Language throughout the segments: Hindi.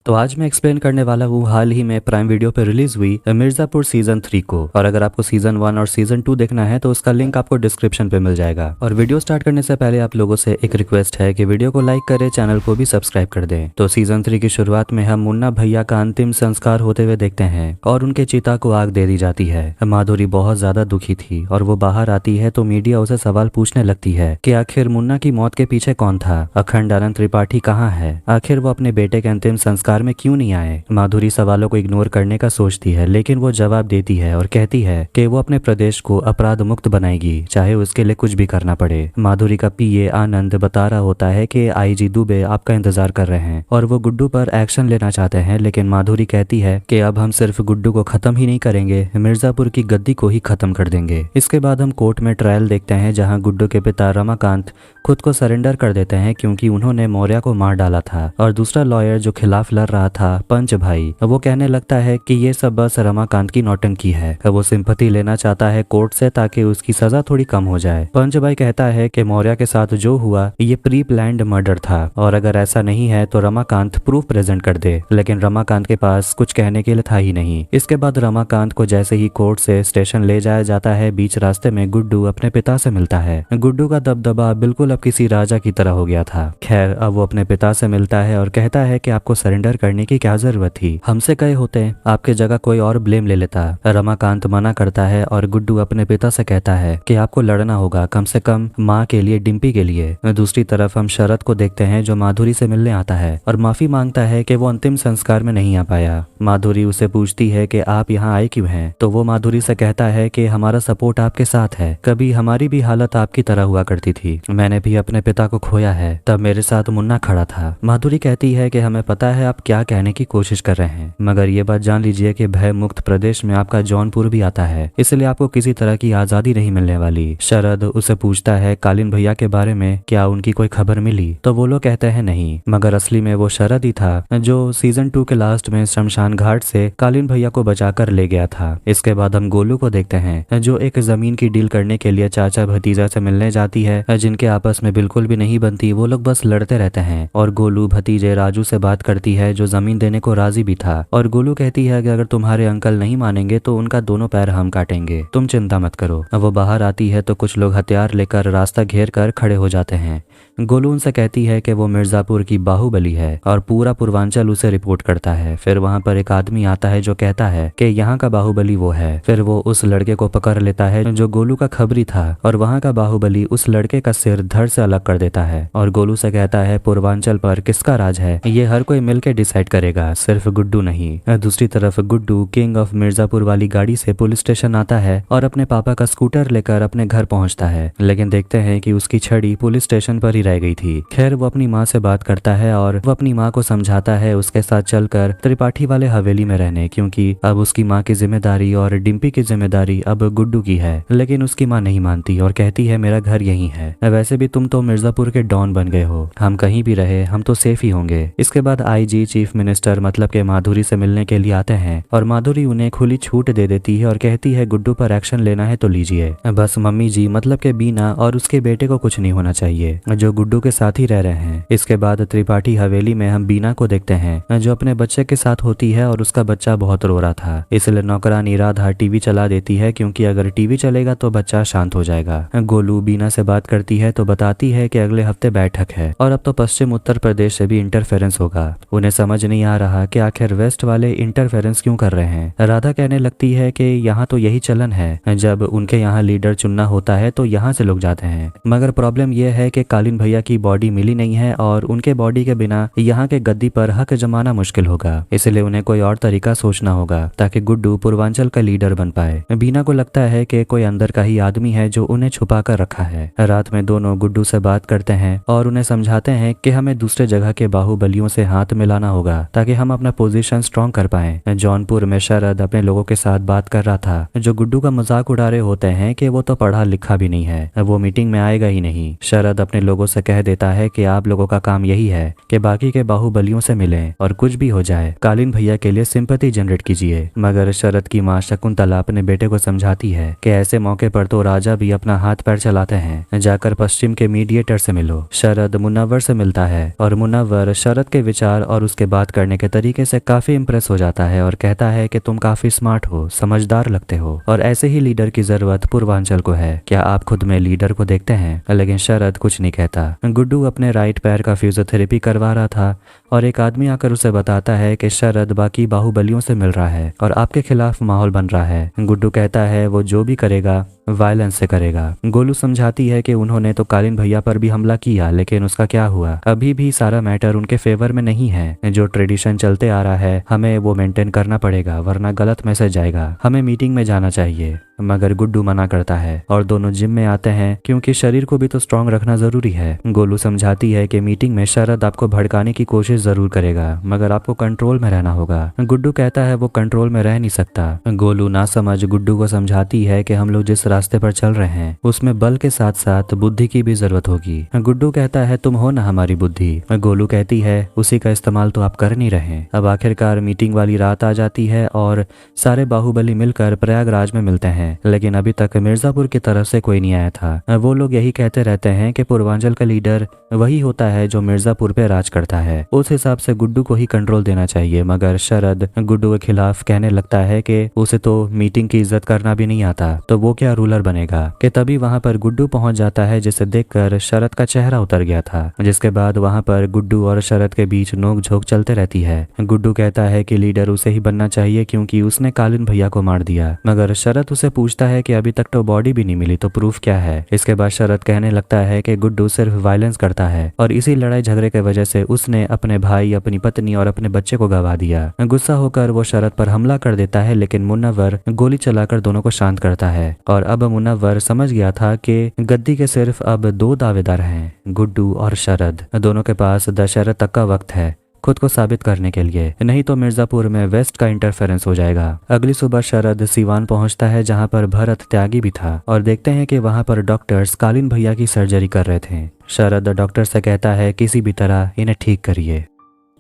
तो आज मैं एक्सप्लेन करने वाला हूँ हाल ही में प्राइम वीडियो पे रिलीज हुई मिर्जापुर सीजन 3 को। और अगर आपको सीजन 1 और सीजन 2 देखना है तो उसका लिंक आपको डिस्क्रिप्शन पे मिल जाएगा। और वीडियो स्टार्ट करने से पहले आप लोगों से एक रिक्वेस्ट है कि वीडियो को लाइक करें, चैनल को भी सब्सक्राइब कर दें। तो सीजन 3 की शुरुआत में हम मुन्ना भैया का अंतिम संस्कार होते हुए देखते हैं और उनके चिता को आग दे दी जाती है। माधुरी बहुत ज्यादा दुखी थी और वो बाहर आती है तो मीडिया उसे सवाल पूछने लगती है कि आखिर मुन्ना की मौत के पीछे कौन था, अखंड आनंद त्रिपाठी कहाँ है, आखिर वो अपने बेटे के अंतिम संस्कार में क्यों नहीं आए। माधुरी सवालों को इग्नोर करने का सोचती है, लेकिन वो जवाब देती है और कहती है कि वो अपने प्रदेश को अपराध मुक्त बनाएगी, चाहे उसके लिए कुछ भी करना पड़े। माधुरी का पीए आनंद बता रहा होता है कि आईजी दुबे आपका इंतजार कर रहे हैं और वो गुड्डू पर एक्शन लेना चाहते हैं, लेकिन माधुरी कहती है कि अब हम सिर्फ गुड्डू को खत्म ही नहीं करेंगे, मिर्जापुर की गद्दी को ही खत्म कर देंगे। इसके बाद हम कोर्ट में ट्रायल देखते हैं जहां गुड्डू के पिता रमाकांत खुद को सरेंडर कर देते हैं क्योंकि उन्होंने मौर्य को मार डाला था। और दूसरा लॉयर जो खिलाफ लड़ रहा था पंच भाई, वो कहने लगता है कि ये सब बस रमाकांत की नौटंकी है। वो सिंपैथी लेना चाहता है कोर्ट से ताकि उसकी सजा थोड़ी कम हो जाए। पंच भाई कहता है कि मौर्य के साथ जो हुआ ये प्री प्लान्ड मर्डर था और अगर ऐसा नहीं है तो रमाकांत प्रूफ प्रेजेंट कर दे, लेकिन रमाकांत के पास कुछ कहने के लिए था ही नहीं। इसके बाद रमाकांत को जैसे ही कोर्ट से स्टेशन ले जाया जाता है, बीच रास्ते में गुड्डू अपने पिता से मिलता है। गुड्डू का दबदबा बिल्कुल अब किसी राजा की तरह हो गया था। खैर अब वो अपने पिता से मिलता है और कहता है कि आपको सरेंडर करने की क्या जरूरत थी, हमसे कहे होते आपके जगह कोई और ब्लेम ले लेता। रमाकांत मना करता है और गुड्डू अपने पिता से कहता है कि आपको लड़ना होगा, कम से कम माँ के लिए, डिम्पी के लिए। दूसरी तरफ हम शरद को देखते हैं जो माधुरी से मिलने आता है और माफी मांगता है कि वो अंतिम संस्कार में नहीं आ पाया। माधुरी उसे पूछती है कि आप यहाँ आए क्यों हैं, तो वो माधुरी से कहता है कि हमारा सपोर्ट आपके साथ है, कभी हमारी भी हालत आपकी तरह हुआ करती थी, मैंने भी अपने पिता को खोया है, तब मेरे साथ मुन्ना खड़ा था। माधुरी कहती है कि हमें पता है आप क्या कहने की कोशिश कर रहे हैं, मगर ये बात जान लीजिए कि भय मुक्त प्रदेश में आपका जौनपुर भी आता है, इसलिए आपको किसी तरह की आजादी नहीं मिलने वाली। शरद उसे पूछता है कालीन भैया के बारे में, क्या उनकी कोई खबर मिली, तो वो लोग कहते हैं नहीं, मगर असली में वो शरद ही था जो सीजन 2 के लास्ट में शमशान घाट से कालीन भैया को बचाकर ले गया था। इसके बाद हम गोलू को देखते हैं जो एक जमीन की डील करने के लिए चाचा भतीजा से मिलने जाती है, जिनके आपस में बिल्कुल भी नहीं बनती, वो लोग बस लड़ते रहते हैं। और गोलू भतीजे राजू से बात करती है जो जमीन देने को राजी भी था, और गोलू कहती है कि अगर तुम्हारे अंकल नहीं मानेंगे तो उनका दोनों पैर हम काटेंगे, तुम चिंता मत करो। अब वो बाहर आती है तो कुछ लोग हथियार लेकर रास्ता घेर कर खड़े हो जाते हैं। गोलू उनसे कहती है कि वो मिर्जापुर की बाहुबली है और पूरा पूर्वांचल उसे रिपोर्ट करता है। फिर वहां पर एक आदमी आता है जो कहता है कि यहाँ का बाहुबली वो है। फिर वो उस लड़के को पकड़ लेता है जो गोलू का खबरी था और वहाँ का बाहुबली उस लड़के का सिर धड़ से अलग कर देता है और गोलू से कहता है पूर्वांचल पर किसका राज है ये हर कोई मिलकर डिसाइड करेगा, सिर्फ गुड्डू नहीं। दूसरी तरफ गुड्डू किंग ऑफ मिर्जापुर वाली गाड़ी से पुलिस स्टेशन आता है और अपने पापा का स्कूटर लेकर अपने घर पहुंचता है, लेकिन देखते हैं कि उसकी छड़ी पुलिस स्टेशन पर ही रह गई थी। खैर वो अपनी माँ से बात करता है और वो अपनी माँ को समझाता है उसके साथ चलकर त्रिपाठी वाले हवेली में रहने, क्योंकि अब उसकी माँ की जिम्मेदारी और डिम्पी की जिम्मेदारी अब गुड्डू की है। लेकिन उसकी माँ नहीं मानती और कहती है मेरा घर यही है, वैसे भी तुम तो मिर्जापुर के डॉन बन गए हो, हम कहीं भी रहे हम तो सेफ ही होंगे। इसके बाद आईजी चीफ मिनिस्टर मतलब के माधुरी से मिलने के लिए आते हैं और माधुरी उन्हें खुली छूट दे देती है और कहती है गुड्डू पर एक्शन लेना है तो लीजिए, बस मम्मी जी मतलब के बीना और उसके बेटे को कुछ नहीं होना चाहिए जो गुड्डू के साथ ही रह रहे हैं। इसके बाद त्रिपाठी हवेली में हम बीना को देखते हैं जो अपने बच्चे के साथ होती है और उसका बच्चा बहुत रो रहा था, इसलिए नौकरानी राधा टीवी चला देती है क्योंकि अगर टीवी चलेगा तो बच्चा शांत हो जाएगा। गोलू बीना से बात करती है तो बताती है कि अगले हफ्ते बैठक है और अब तो पश्चिम उत्तर प्रदेश से भी इंटरफेरेंस होगा। उन्हें समझ नहीं आ रहा कि आखिर वेस्ट वाले इंटरफेरेंस क्यों कर रहे हैं। राधा कहने लगती है कि यहाँ तो यही चलन है, जब उनके यहाँ लीडर चुनना होता है तो यहाँ से लोग जाते हैं, मगर प्रॉब्लम यह है कि कालीन भैया की बॉडी मिली नहीं है और उनके बॉडी के बिना यहाँ के गद्दी पर हक जमाना मुश्किल होगा, इसलिए उन्हें कोई और तरीका सोचना होगा ताकि गुड्डू पूर्वांचल का लीडर बन पाए। बीना को लगता है कि कोई अंदर का ही आदमी है जो उन्हें छुपा कर रखा है। रात में दोनों गुड्डू से बात करते हैं और उन्हें समझाते हैं कि हमें दूसरे जगह के बाहुबलियों से हाथ मिलाना होगा ताकि हम अपना पोजीशन स्ट्रॉन्ग कर पाए। जौनपुर में शरद अपने लोगों के साथ बात कर रहा था जो गुड्डू का मजाक उड़ा रहे होते हैं कि वो तो पढ़ा लिखा भी नहीं है, वो मीटिंग में आएगा ही नहीं। शरद अपने लोगों से कह देता है कि आप लोगों का काम यही है कि बाकी के बाहुबलियों से मिलें और कुछ भी हो जाए कालीन भैया के लिए सिंपैथी जनरेट कीजिए। मगर शरद की माँ शकुंतला अपने बेटे को समझाती है कि ऐसे मौके पर तो राजा भी अपना हाथ पैर चलाते हैं, जाकर पश्चिम के मीडिएटर से मिलो। शरद मुनव्वर से मिलता है और मुनव्वर शरद के विचार और उसके बात करने के तरीके से काफी इम्प्रेस हो जाता है और कहता है कि तुम काफी स्मार्ट हो, समझदार लगते हो और ऐसे ही लीडर की जरूरत पूर्वांचल को है। क्या आप खुद में लीडर को देखते हैं? लेकिन शरद कुछ नहीं कहता। गुड्डू अपने राइट पैर का फिजियोथेरेपी करवा रहा था और एक आदमी आकर उसे बताता है कि शरद बाकी बाहुबलियों से मिल रहा है और आपके खिलाफ माहौल बन रहा है। गुड्डू कहता है वो जो भी करेगा वायलेंस से करेगा। गोलू समझाती है कि उन्होंने तो कालीन भैया पर भी हमला किया, लेकिन उसका क्या हुआ? अभी भी सारा मैटर उनके फेवर में नहीं है। जो ट्रेडिशन चलते आ रहा है हमें वो मेंटेन करना पड़ेगा, वरना गलत मैसेज जाएगा। हमें मीटिंग में जाना चाहिए। मगर गुड्डू मना करता है और दोनों जिम में आते हैं क्योंकि शरीर को भी तो स्ट्रांग रखना जरूरी है। गोलू समझाती है कि मीटिंग में शरद आपको भड़काने की कोशिश जरूर करेगा, मगर आपको कंट्रोल में रहना होगा। गुड्डू कहता है वो कंट्रोल में रह नहीं सकता। गोलू ना समझ गुड्डू को समझाती है कि हम लोग जिस रास्ते पर चल रहे हैं उसमें बल के साथ साथ बुद्धि की भी जरूरत होगी। गुड्डू कहता है तुम हो ना हमारी बुद्धि। गोलू कहती है उसी का इस्तेमाल तो आप कर नहीं रहे। अब आखिरकार मीटिंग वाली रात आ जाती है और सारे बाहुबली मिलकर प्रयागराज में मिलते हैं, लेकिन अभी तक मिर्जापुर की तरफ से कोई नहीं आया था। वो लोग यही कहते रहते हैं कि पूर्वांचल का लीडर वही होता है जो मिर्जापुर पे राज करता है। उस हिसाब से गुड्डू को ही कंट्रोल देना चाहिए, मगर शरद गुड्डू के खिलाफ कहने लगता है कि उसे तो मीटिंग की इज्जत करना भी नहीं आता, तो वो क्या रूलर बनेगा। कि तभी वहां पर गुड्डू पहुंच जाता है, जिसे देखकर शरद का चेहरा उतर गया था। जिसके बाद वहां पर गुड्डू और शरद के बीच नोक झोंक चलते रहती है। गुड्डू कहता है कि लीडर उसे ही बनना चाहिए क्योंकि उसने कालीन भैया को मार दिया, मगर शरद उसे पूछता है कि अभी तक तो बॉडी भी नहीं मिली, तो प्रूफ क्या है। इसके बाद शरद कहने लगता है कि गुड्डू सिर्फ वायलेंस करता है और इसी लड़ाई झगड़े की वजह से उसने अपने भाई, अपनी पत्नी और अपने बच्चे को गवा दिया। गुस्सा होकर वो शरद पर हमला कर देता है, लेकिन मुन्नवर गोली चलाकर दोनों को शांत करता है। और अब मुन्नवर समझ गया था कि गद्दी के सिर्फ अब 2 दावेदार हैं, गुड्डू और शरद। दोनों के पास दशहरा तक का वक्त है खुद को साबित करने के लिए, नहीं तो मिर्जापुर में वेस्ट का इंटरफेरेंस हो जाएगा। अगली सुबह शरद सीवान पहुंचता है जहां पर भरत त्यागी भी था और देखते हैं कि वहां पर डॉक्टर्स कालीन भैया की सर्जरी कर रहे थे। शरद डॉक्टर से कहता है किसी भी तरह इन्हें ठीक करिए।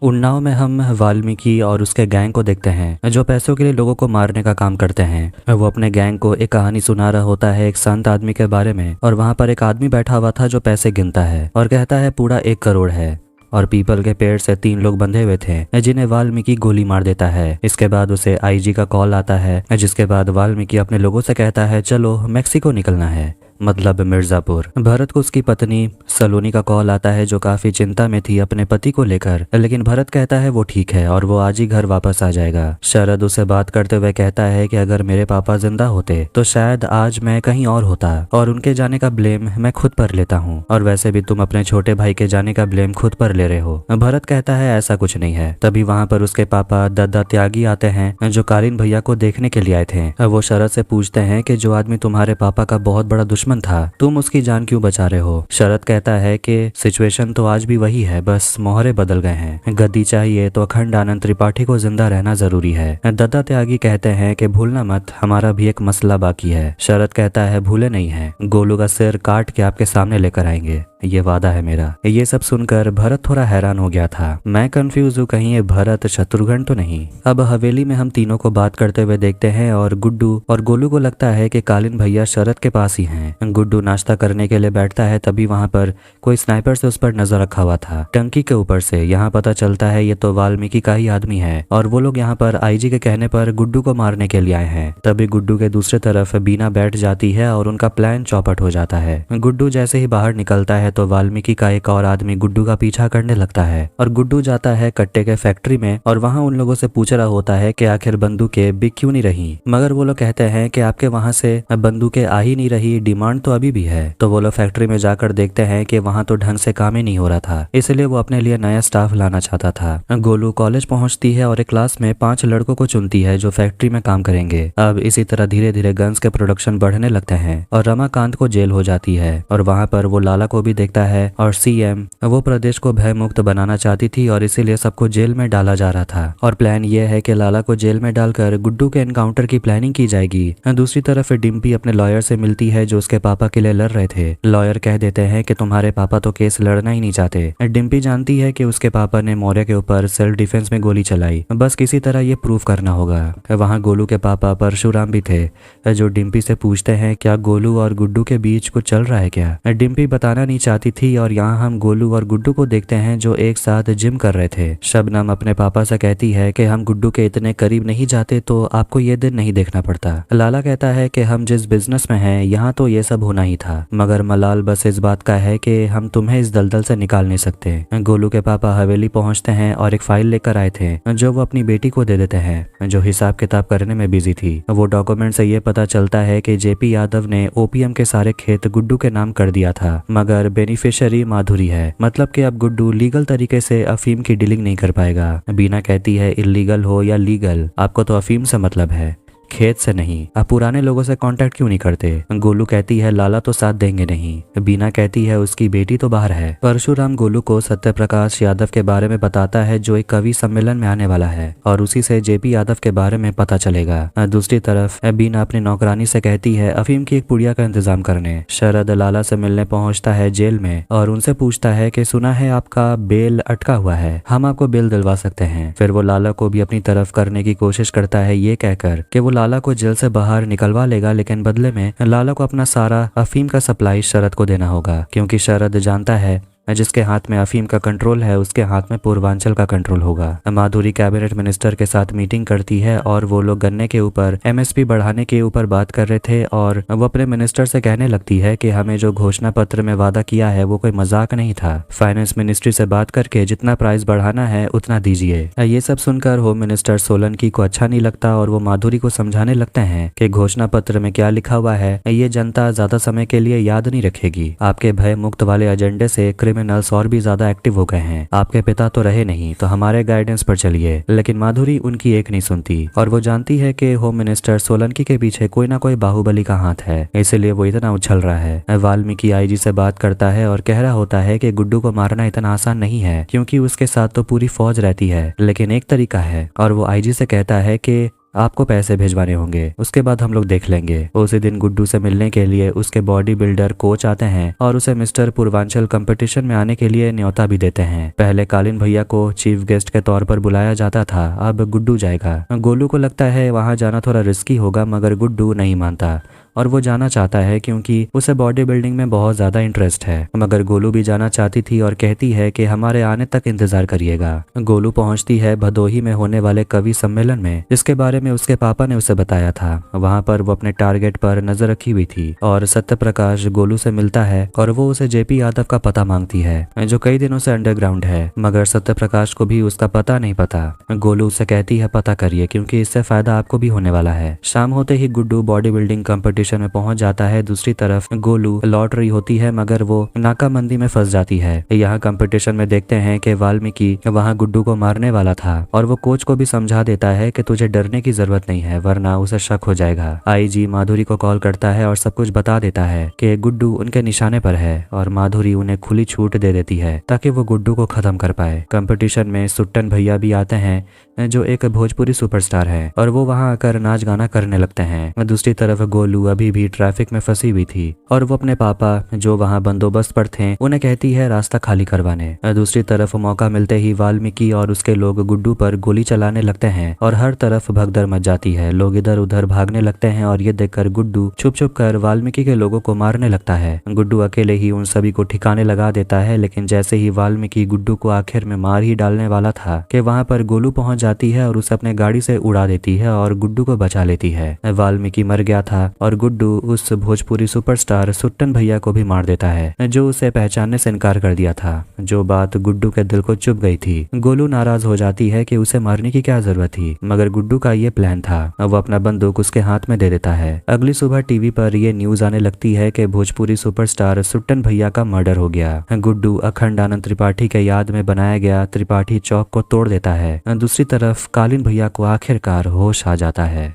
उन्नाव में हम वाल्मीकि और उसके गैंग को देखते हैं जो पैसों के लिए लोगों को मारने का काम करते हैं। वो अपने गैंग को एक कहानी सुना रहा होता है एक संत आदमी के बारे में, और वहां पर एक आदमी बैठा हुआ था जो पैसे गिनता है और कहता है पूरा 1 करोड़ है, और पीपल के पेड़ से 3 लोग बंधे हुए थे जिन्हें वाल्मीकि गोली मार देता है। इसके बाद उसे आईजी का कॉल आता है, जिसके बाद वाल्मीकि अपने लोगों से कहता है चलो मैक्सिको निकलना है, मतलब मिर्जापुर। भरत को उसकी पत्नी सलोनी का कॉल आता है जो काफी चिंता में थी अपने पति को लेकर, लेकिन भरत कहता है वो ठीक है और वो आज ही घर वापस आ जाएगा। शरद उसे बात करते हुए कहता है कि अगर मेरे पापा जिंदा होते तो शायद आज मैं कहीं और होता और उनके जाने का ब्लेम मैं खुद पर लेता हूँ, और वैसे भी तुम अपने छोटे भाई के जाने का ब्लेम खुद पर ले रहे हो। भरत कहता है ऐसा कुछ नहीं है। तभी वहाँ पर उसके पापा दद्दा त्यागी आते हैं जो कालीन भैया को देखने के लिए आए थे। वो शरद से पूछते हैं कि जो आदमी तुम्हारे पापा का बहुत बड़ा दुश्मन था तुम उसकी जान क्यों बचा रहे हो। शरद कहता है कि सिचुएशन तो आज भी वही है, बस मोहरे बदल गए हैं। गद्दी चाहिए तो अखंड आनंद त्रिपाठी को जिंदा रहना जरूरी है। दत्ता त्यागी कहते हैं कि भूलना मत, हमारा भी एक मसला बाकी है। शरद कहता है भूले नहीं है, गोलू का सिर काट के आपके सामने लेकर आएंगे, ये वादा है मेरा। ये सब सुनकर भरत थोड़ा हैरान हो गया था। मैं कंफ्यूज हूँ, कहीं ये भरत शत्रुघ्न तो नहीं। अब हवेली में हम तीनों को बात करते हुए देखते हैं और गुड्डू और गोलू को लगता है कि कालीन भैया शरद के पास ही हैं। गुड्डू नाश्ता करने के लिए बैठता है, तभी वहां पर कोई स्नाइपर से उस पर नजर रखा हुआ था टंकी के ऊपर से। यहाँ पता चलता है ये तो वाल्मीकि का ही आदमी है और वो लोग यहाँ पर आईजी के कहने पर गुड्डू को मारने के लिए आए हैं। तभी गुड्डू के दूसरी तरफ बीना बैठ जाती है और उनका प्लान चौपट हो जाता है। गुड्डू जैसे ही बाहर निकलता है तो वाल्मीकि का एक और आदमी गुड्डू का पीछा करने लगता है और गुड्डू जाता है कट्टे के फैक्ट्री में और वहाँ उन लोगों से पूछ रहा होता है कि आखिर बंदूकें बिक क्यों नहीं रही। मगर वो लोग कहते हैं कि आपके वहाँ से बंदूकें आ ही नहीं रही, डिमांड तो अभी भी है। तो वो लोग फैक्ट्री में जाकर देखते हैं कि वहाँ तो ढंग से काम ही नहीं हो रहा था, इसलिए वो अपने लिए नया स्टाफ लाना चाहता था। गोलू कॉलेज पहुंचती है और एक क्लास में 5 लड़कों को चुनती है जो फैक्ट्री में काम करेंगे। अब इसी तरह धीरे धीरे गन्स के प्रोडक्शन बढ़ने लगते हैं और रमाकांत को जेल हो जाती है और वहाँ पर वो लाला को भी देखता है और सीएम वो प्रदेश को भय मुक्त बनाना चाहती थी और इसीलिए सबको जेल में डाला जा रहा था। और प्लान ये है कि लाला को जेल में डालकर गुड्डू के एनकाउंटर की प्लानिंग की जाएगी। दूसरी तरफ डिम्पी अपने लॉयर से मिलती है जो उसके पापा के लिए लड़ रहे थे। लॉयर कह देते हैं कि तुम्हारे पापा तो केस लड़ना ही नहीं चाहते। डिम्पी जानती है कि उसके पापा ने मौर्य के ऊपर सेल्फ डिफेंस में गोली चलाई, बस किसी तरह ये प्रूफ करना होगा। वहाँ गोलू के पापा परशुराम भी थे जो डिम्पी से पूछते हैं क्या गोलू और गुड्डू के बीच कुछ चल रहा है क्या। डिम्पी बताना नहीं चाहती थी और यहाँ हम गोलू और गुड्डू को देखते हैं जो एक साथ जिम कर रहे थे। शबनम अपने पापा से कहती है कि हम गुड्डू के इतने करीब नहीं जाते तो आपको ये दिन नहीं देखना पड़ता। लाला कहता है कि हम जिस बिजनेस में हैं यहाँ तो ये सब होना ही था, मगर मलाल बस इस बात का है कि हम तुम्हें इस दलदल से निकाल नहीं सकते। गोलू के पापा हवेली पहुंचते हैं और एक फाइल लेकर आए थे जो वो अपनी बेटी को दे देते हैं जो हिसाब किताब करने में बिजी थी। वो डॉक्यूमेंट से ये पता चलता है कि जेपी यादव ने ओपीएम के सारे खेत गुड्डू के नाम कर दिया था, मगर बेनिफिशियरी माधुरी है। मतलब कि अब गुड्डू लीगल तरीके से अफीम की डीलिंग नहीं कर पाएगा। बीना कहती है इलीगल हो या लीगल, आपको तो अफीम से मतलब है, खेत से नहीं। आप पुराने लोगों से कांटेक्ट क्यों नहीं करते? गोलू कहती है लाला तो साथ देंगे नहीं। बीना कहती है उसकी बेटी तो बाहर है। परशुराम गोलू को सत्य प्रकाश यादव के बारे में बताता है जो एक कवि सम्मेलन में आने वाला है और उसी से जेपी यादव के बारे में पता चलेगा। दूसरी तरफ बीना अपनी नौकरानी से कहती है अफीम की एक पुड़िया का इंतजाम करने। शरद लाला से मिलने पहुंचता है जेल में और उनसे पूछता है कि सुना है आपका बेल अटका हुआ है, हम आपको बेल दिलवा सकते हैं। फिर वो लाला को भी अपनी तरफ करने की कोशिश करता है ये कहकर कि वो लाला को जेल से बाहर निकलवा लेगा, लेकिन बदले में लाला को अपना सारा अफीम का सप्लाई शरद को देना होगा, क्योंकि शरद जानता है जिसके हाथ में अफीम का कंट्रोल है उसके हाथ में पूर्वांचल का कंट्रोल होगा। माधुरी कैबिनेट मिनिस्टर के साथ मीटिंग करती है और वो लोग गन्ने के ऊपर एमएसपी बढ़ाने के ऊपर बात कर रहे थे और वो अपने मिनिस्टर से कहने लगती है कि हमें जो घोषणा पत्र में वादा किया है वो कोई मजाक नहीं था। फाइनेंस मिनिस्ट्री से बात करके जितना प्राइस बढ़ाना है उतना दीजिए। ये सब सुनकर होम मिनिस्टर सोलंकी को अच्छा नहीं लगता और वो माधुरी को समझाने लगते हैं कि घोषणा पत्र में क्या लिखा हुआ है ये जनता ज्यादा समय के लिए याद नहीं रखेगी। आपके भय मुक्त वाले एजेंडे से क्रिमिनल्स और भी ज्यादा एक्टिव हो गए हैं। आपके पिता तो रहे नहीं तो हमारे गाइडेंस पर चलिए। लेकिन माधुरी उनकी एक नहीं सुनती और वो जानती है कि होम मिनिस्टर सोलंकी के पीछे कोई ना कोई बाहुबली का हाथ है, इसलिए वो इतना उछल रहा है। वाल्मीकि आईजी से बात करता है और कह रहा होता है कि गुड्डू को मारना इतना आसान नहीं है क्योंकि उसके साथ तो पूरी फौज रहती है, लेकिन एक तरीका है। और वो आईजी से कहता है कि आपको पैसे भिजवाने होंगे, उसके बाद हम लोग देख लेंगे। उसी दिन गुड्डू से मिलने के लिए उसके बॉडी बिल्डर कोच आते हैं और उसे मिस्टर पूर्वांचल कंपटीशन में आने के लिए न्योता भी देते हैं। पहले कालीन भैया को चीफ गेस्ट के तौर पर बुलाया जाता था, अब गुड्डू जाएगा। गोलू को लगता है वहां जाना थोड़ा रिस्की होगा, मगर गुड्डू नहीं मानता और वो जाना चाहता है क्योंकि उसे बॉडी बिल्डिंग में बहुत ज्यादा इंटरेस्ट है। मगर गोलू भी जाना चाहती थी और कहती है कि हमारे आने तक इंतजार करिएगा। गोलू पहुंचती है भदोही में होने वाले कवि सम्मेलन में, जिसके बारे में उसके पापा ने उसे बताया था। वहां पर वो अपने टारगेट पर नजर रखी हुई थी और सत्य प्रकाश गोलू से मिलता है और वो उसे जेपी यादव का पता मांगती है जो कई दिनों से अंडरग्राउंड है, मगर सत्य प्रकाश को भी उसका पता नहीं पता। गोलू उसे कहती है पता करिए क्योंकि इससे फायदा आपको भी होने वाला है। शाम होते ही गुड्डू बॉडी बिल्डिंग कॉम्पिटिशन में पहुंच जाता है। दूसरी तरफ गोलू लॉटरी होती है मगर वो नाकाबंदी में फंस जाती है। यहाँ कंपटीशन में देखते हैं कि वाल्मीकि वहाँ गुड्डू को मारने वाला था और वो कोच को भी समझा देता है कि तुझे डरने की जरूरत नहीं है वरना उसे शक हो जाएगा। आईजी माधुरी को कॉल करता है और सब कुछ बता देता है कि गुड्डू उनके निशाने पर है और माधुरी उन्हें खुली छूट दे देती है ताकि वो गुड्डू को खत्म कर पाए। कंपटीशन में सुट्टन भैया भी आते हैं जो एक भोजपुरी सुपरस्टार है और वो वहां आकर नाच गाना करने लगते हैं। दूसरी तरफ गोलू अभी भी ट्रैफिक में फंसी हुई थी और वो अपने पापा जो वहां बंदोबस्त पर थे उन्हें कहती है रास्ता खाली करवाने। दूसरी तरफ मौका मिलते ही वाल्मीकि और उसके लोग गुड्डू पर गोली चलाने लगते हैं और हर तरफ भगदड़ मच जाती है। लोग इधर उधर भागने लगते हैं और ये देखकर गुड्डू छुप छुप कर वाल्मीकि के लोगों को मारने लगता है। गुड्डू अकेले ही उन सभी को ठिकाने लगा देता है, लेकिन जैसे ही वाल्मीकि गुड्डू को आखिर में मार ही डालने वाला था कि वहां पर गोलू पहुंच जाती है और उसे अपने गाड़ी से उड़ा देती है और गुड्डू को बचा लेती है। वाल्मीकि मर गया था और गुड्डू उस भोजपुरी सुपरस्टार सुट्टन भैया को भी मार देता है जो उसे पहचानने से इनकार कर दिया था, जो बात गुड्डू के दिल को चुभ गई थी। गोलू नाराज हो जाती है कि उसे मारने की क्या जरूरत थी, मगर गुड्डू का ये प्लान था। वो अपना बंदूक उसके हाथ में दे देता है। अगली सुबह टीवी पर ये न्यूज आने लगती है कि भोजपुरी सुपरस्टार सुट्टन भैया का मर्डर हो गया। गुड्डू अखंड आनंद त्रिपाठी के याद में बनाया गया त्रिपाठी चौक को तोड़ देता है। दूसरी तरफ कालीन भैया को आखिरकार होश आ जाता है।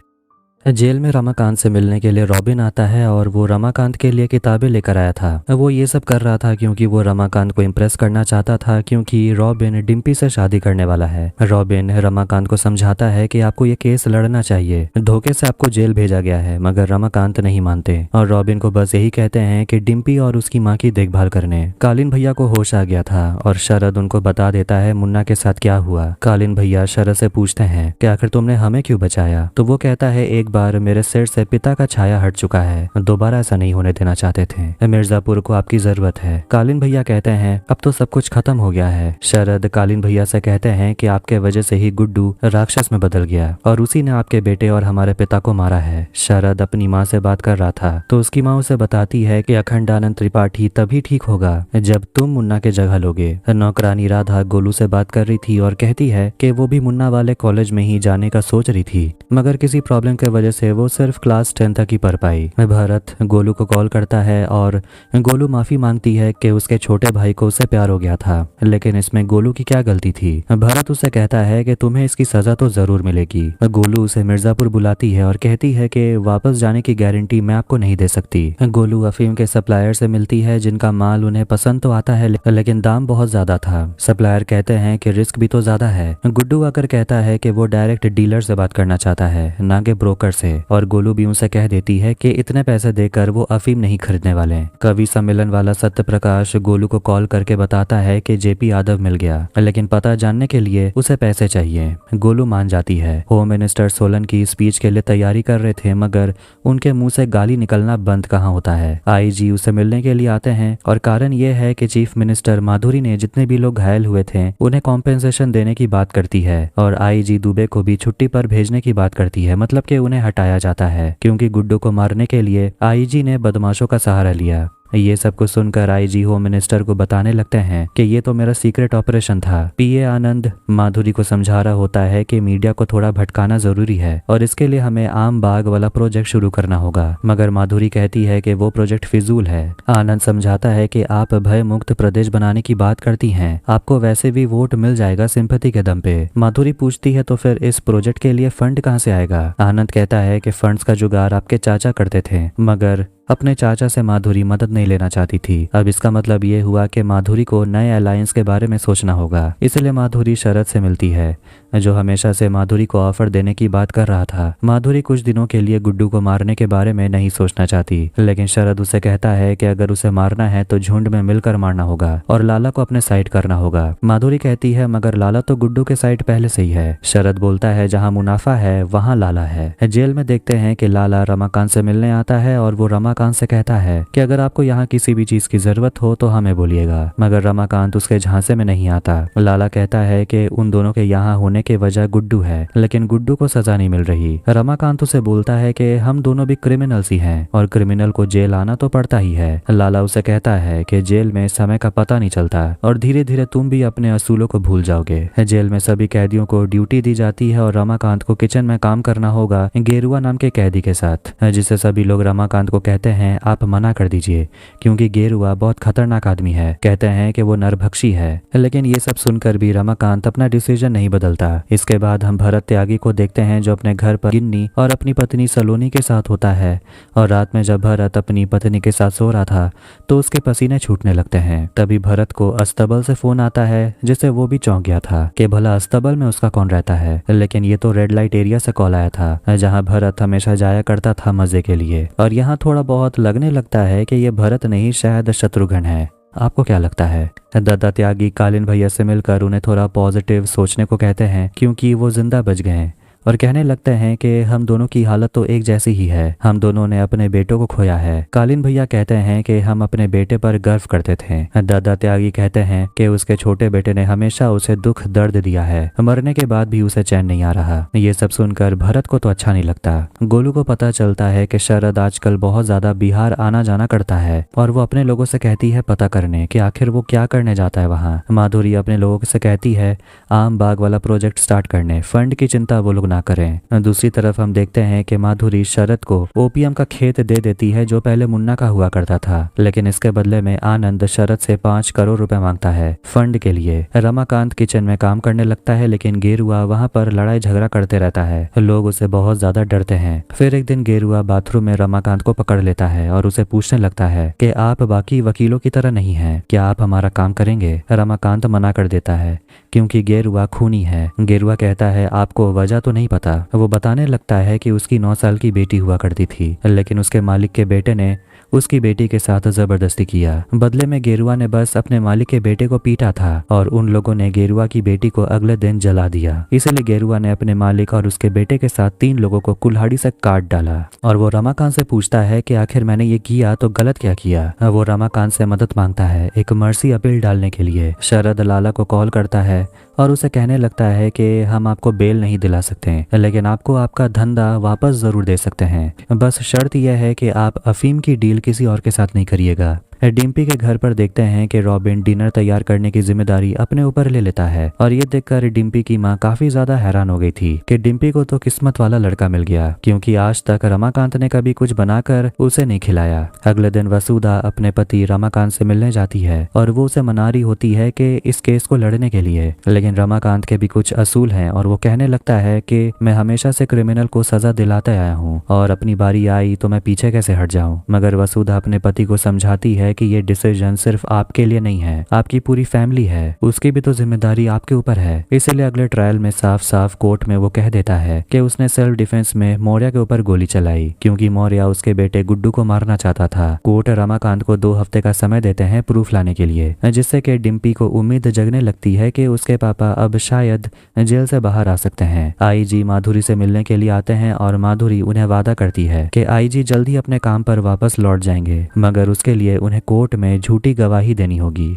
जेल में रमाकांत से मिलने के लिए रॉबिन आता है और वो रमाकांत के लिए किताबें लेकर आया था। वो ये सब कर रहा था क्योंकि वो रमाकांत को इम्प्रेस करना चाहता था, क्योंकि रॉबिन डिम्पी से शादी करने वाला है। रॉबिन रमाकांत को समझाता है कि आपको ये केस लड़ना चाहिए, धोखे से आपको जेल भेजा गया है, मगर रमाकांत नहीं मानते और रॉबिन को बस यही कहते हैं कि डिम्पी और उसकी माँ की देखभाल करने। कालीन भैया को होश आ गया था और शरद उनको बता देता है मुन्ना के साथ क्या हुआ। कालीन भैया शरद से पूछते हैं कि आखिर तुमने हमें क्यों बचाया, तो वो कहता है एक बार मेरे सिर से पिता का छाया हट चुका है, दोबारा ऐसा नहीं होने देना चाहते थे। मिर्जापुर को आपकी जरूरत है। कालीन भैया कहते हैं अब तो सब कुछ खत्म हो गया है। शरद कालीन भैया से कहते हैं कि आपके वजह से ही गुड्डू राक्षस में बदल गया और उसी ने आपके बेटे और हमारे पिता को मारा है। शरद अपनी माँ से बात कर रहा था तो उसकी माँ उसे बताती है कि अखंडानंद त्रिपाठी तभी ठीक होगा जब तुम मुन्ना के जगह लोगे। नौकरानी राधा गोलू से बात कर रही थी और कहती है कि वो भी मुन्ना वाले कॉलेज में ही जाने का सोच रही थी, मगर किसी प्रॉब्लम की वजह से वो सिर्फ क्लास 10 तक ही पढ़ पाई। भरत गोलू को कॉल करता है और गोलू माफी मांगती है कि उसके छोटे भाई को उससे प्यार हो गया था, लेकिन इसमें गोलू की क्या गलती थी। भरत उसे कहता है कि तुम्हें इसकी सजा तो जरूर मिलेगी। गोलू उसे मिर्जापुर बुलाती है और कहती है कि वापस जाने की गारंटी मैं आपको नहीं दे सकती। गोलू अफीम के सप्लायर से मिलती है जिनका माल उन्हें पसंद तो आता है लेकिन दाम बहुत ज्यादा था। सप्लायर कहते हैं कि रिस्क भी तो ज्यादा है। गुड्डू आकर कहता है कि वो डायरेक्ट डीलर से बात करना चाहता है ना कि ब्रोकर से, और गोलू भी उनसे कह देती है कि इतने पैसे देकर वो अफीम नहीं खरीदने वाले। कवि सम्मेलन वाला सत्य प्रकाश गोलू को कॉल करके बताता है कि जेपी यादव मिल गया, लेकिन पता जानने के लिए उसे पैसे चाहिए। गोलू मान जाती है। होम मिनिस्टर सोलन की स्पीच के लिए तैयारी कर रहे थे, मगर उनके मुंह से गाली निकलना बंद कहाँ होता है। आईजी उसे मिलने के लिए आते हैं और कारण ये है कि चीफ मिनिस्टर माधुरी ने जितने भी लोग घायल हुए थे उन्हें कॉम्पेंसेशन देने की बात करती है और आईजी दुबे को भी छुट्टी पर भेजने की बात करती है, मतलब कि उन्हें हटाया जाता है क्योंकि गुड्डू को मारने के लिए आईजी ने बदमाशों का सहारा लिया। ये सब कुछ सुनकर आईजी होम मिनिस्टर को बताने लगते हैं कि ये तो मेरा सीक्रेट ऑपरेशन था। पीए आनंद माधुरी को समझा रहा होता है कि मीडिया को थोड़ा भटकाना जरूरी है और इसके लिए हमें आम बाग वाला प्रोजेक्ट शुरू करना होगा, मगर माधुरी कहती है कि वो प्रोजेक्ट फिजूल है। आनंद समझाता है कि आप भय मुक्त प्रदेश बनाने की बात करती हैं, आपको वैसे भी वोट मिल जाएगा सिंपैथी के दम पे। माधुरी पूछती है तो फिर इस प्रोजेक्ट के लिए फंड कहाँ से आएगा। आनंद कहता है कि फंड्स का जुगाड़ आपके चाचा करते थे, मगर अपने चाचा से माधुरी मदद नहीं लेना चाहती थी। अब इसका मतलब ये हुआ कि माधुरी को नए अलायंस के बारे में सोचना होगा। इसलिए माधुरी शरद से मिलती है जो हमेशा से माधुरी को ऑफर देने की बात कर रहा था। माधुरी कुछ दिनों के लिए गुड्डू को मारने के बारे में नहीं सोचना चाहती, लेकिन शरद उसे कहता है कि अगर उसे मारना है तो झुंड में मिलकर मारना होगा और लाला को अपने साइड करना होगा। माधुरी कहती है मगर लाला तो गुड्डू के साइड पहले से ही है। शरद बोलता है जहाँ मुनाफा है वहाँ लाला है। जेल में देखते हैं कि लाला रमाकांत से मिलने आता है और वो रमाकांत से कहता है कि अगर आपको यहाँ किसी भी चीज की जरूरत हो तो हमें बोलिएगा, मगर रमाकांत उसके झांसे में नहीं आता। लाला कहता है कि उन दोनों के यहाँ होने की वजह गुड्डू है, लेकिन गुड्डू को सजा नहीं मिल रही। रमाकांत उसे बोलता है कि हम दोनों भी क्रिमिनल्स ही हैं और क्रिमिनल को जेल आना तो पड़ता ही है। लाला उसे कहता है कि जेल में समय का पता नहीं चलता और धीरे धीरे तुम भी अपने असूलों को भूल जाओगे। जेल में सभी कैदियों को ड्यूटी दी जाती है और रमाकांत को किचन में काम करना होगा गेरुआ नाम के कैदी के साथ, जिसे सभी लोग रमाकांत को कहते हैं आप मना कर दीजिए क्योंकि गेरुआ बहुत खतरनाक आदमी है। कहते हैं कि वो नरभक्षी है, लेकिन ये सब सुनकर भी रमाकांत अपना डिसीजन नहीं बदलता। इसके बाद हम भरत त्यागी को देखते हैं जो अपने घर पर गिन्नी और अपनी पत्नी सलोनी के साथ होता है और रात में जब भरत अपनी पत्नी के साथ सो रहा था तो उसके पसीने छूटने लगते हैं। तभी भरत को अस्तबल से फोन आता है जिससे वो भी चौंक गया था कि भला अस्तबल में उसका कौन रहता है, लेकिन ये तो रेड लाइट एरिया से कॉल आया था जहाँ भरत हमेशा जाया करता था मजे के लिए, और यहाँ थोड़ा बहुत लगने लगता है कि ये भरत नहीं शायद शत्रुघ्न है। आपको क्या लगता है? दत्ता त्यागी कालीन भैया से मिलकर उन्हें थोड़ा पॉजिटिव सोचने को कहते हैं क्योंकि वो जिंदा बच गए और कहने लगते हैं कि हम दोनों की हालत तो एक जैसी ही है, हम दोनों ने अपने बेटों को खोया है। कालीन भैया कहते हैं कि हम अपने बेटे पर गर्व करते थे। दादा त्यागी कहते हैं कि उसके छोटे बेटे ने हमेशा उसे दुख दर्द दिया है, मरने के बाद भी उसे चैन नहीं आ रहा। ये सब सुनकर भरत को तो अच्छा नहीं लगता। गोलू को पता चलता है कि शरद आजकल बहुत ज्यादा बिहार आना जाना करता है और वो अपने लोगों से कहती है पता करने कि आखिर वो क्या करने जाता है वहाँ। माधुरी अपने लोगों से कहती है आम बाग वाला प्रोजेक्ट स्टार्ट करने, फंड की चिंता वो लोग ना करें। दूसरी तरफ हम देखते हैं कि माधुरी शरद को ओपीएम का खेत दे देती है जो पहले मुन्ना का हुआ करता था, लेकिन इसके बदले में आनंद शरद से 5 करोड़ रुपए मांगता है फंड के लिए। रमाकांत किचन में काम करने लगता है, लेकिन गेरुआ वहां पर लड़ाई झगड़ा करते रहता है। लोग उसे बहुत ज्यादा डरते हैं। फिर एक दिन गेरुआ बाथरूम में रमाकांत को पकड़ लेता है और उसे पूछने लगता है कि आप बाकी वकीलों की तरह नहीं हैं, क्या आप हमारा काम करेंगे? रमाकांत मना कर देता है क्योंकि गेरुआ खूनी है। गेरुआ कहता है आपको वजह तो नहीं पता। वो बताने लगता है कि उसकी 9 साल की बेटी हुआ करती थी, लेकिन उसके मालिक के बेटे ने उसकी बेटी के साथ जबरदस्ती किया। बदले में गेरुआ ने बस अपने मालिक के बेटे को पीटा था और उन लोगों ने गेरुआ की बेटी को अगले दिन जला दिया। इसलिए गेरुआ ने अपने मालिक और उसके बेटे के साथ 3 लोगों को कुल्हाड़ी से काट डाला। और वो रमाकांत से पूछता है कि आखिर मैंने ये किया तो गलत क्या किया। वो रमाकांत से मदद मांगता है एक मर्सी अपील डालने के लिए। शरद लाला को कॉल करता है और उसे कहने लगता है कि हम आपको बेल नहीं दिला सकते, लेकिन आपको आपका धंधा वापस जरूर दे सकते हैं। बस शर्त यह है कि आप अफीम की डील किसी और के साथ नहीं करिएगा। डिम्पी के घर पर देखते हैं कि रॉबिन डिनर तैयार करने की जिम्मेदारी अपने ऊपर ले लेता है और ये देखकर डिम्पी की माँ काफी ज्यादा हैरान हो गई थी कि डिम्पी को तो किस्मत वाला लड़का मिल गया, क्योंकि आज तक रमाकांत ने कभी कुछ बनाकर उसे नहीं खिलाया। अगले दिन वसुधा अपने पति रमाकांत से मिलने जाती है और वो उसे मना रही होती है कि इस केस को लड़ने के लिए, लेकिन रमाकांत के भी कुछ असूल हैं और वो कहने लगता है कि मैं हमेशा से क्रिमिनल को सजा दिलाते आया हूँ और अपनी बारी आई तो मैं पीछे कैसे हट जाऊं। मगर वसुधा अपने पति को समझाती है कि ये डिसीजन सिर्फ आपके लिए नहीं है, आपकी पूरी फैमिली है, उसकी भी तो जिम्मेदारी आपके ऊपर है। इसलिए अगले ट्रायल में साफ साफ कोर्ट में वो कह देता है कि उसने सेल्फ डिफेंस में मौर्य के ऊपर गोली चलाई, क्योंकि मौर्य उसके बेटे गुड्डू को मारना चाहता था। कोर्ट रमाकांत को 2 हफ्ते का समय देते हैं प्रूफ लाने के लिए, जिससे कि डिम्पी को उम्मीद जगने लगती है कि उसके पापा अब शायद जेल से बाहर आ सकते हैं। आईजी माधुरी से मिलने के लिए आते हैं और माधुरी उन्हें वादा करती है कि आईजी जल्द ही अपने काम पर वापस लौट जाएंगे, मगर उसके लिए उन्हें कोर्ट में झूठी गवाही देनी होगी।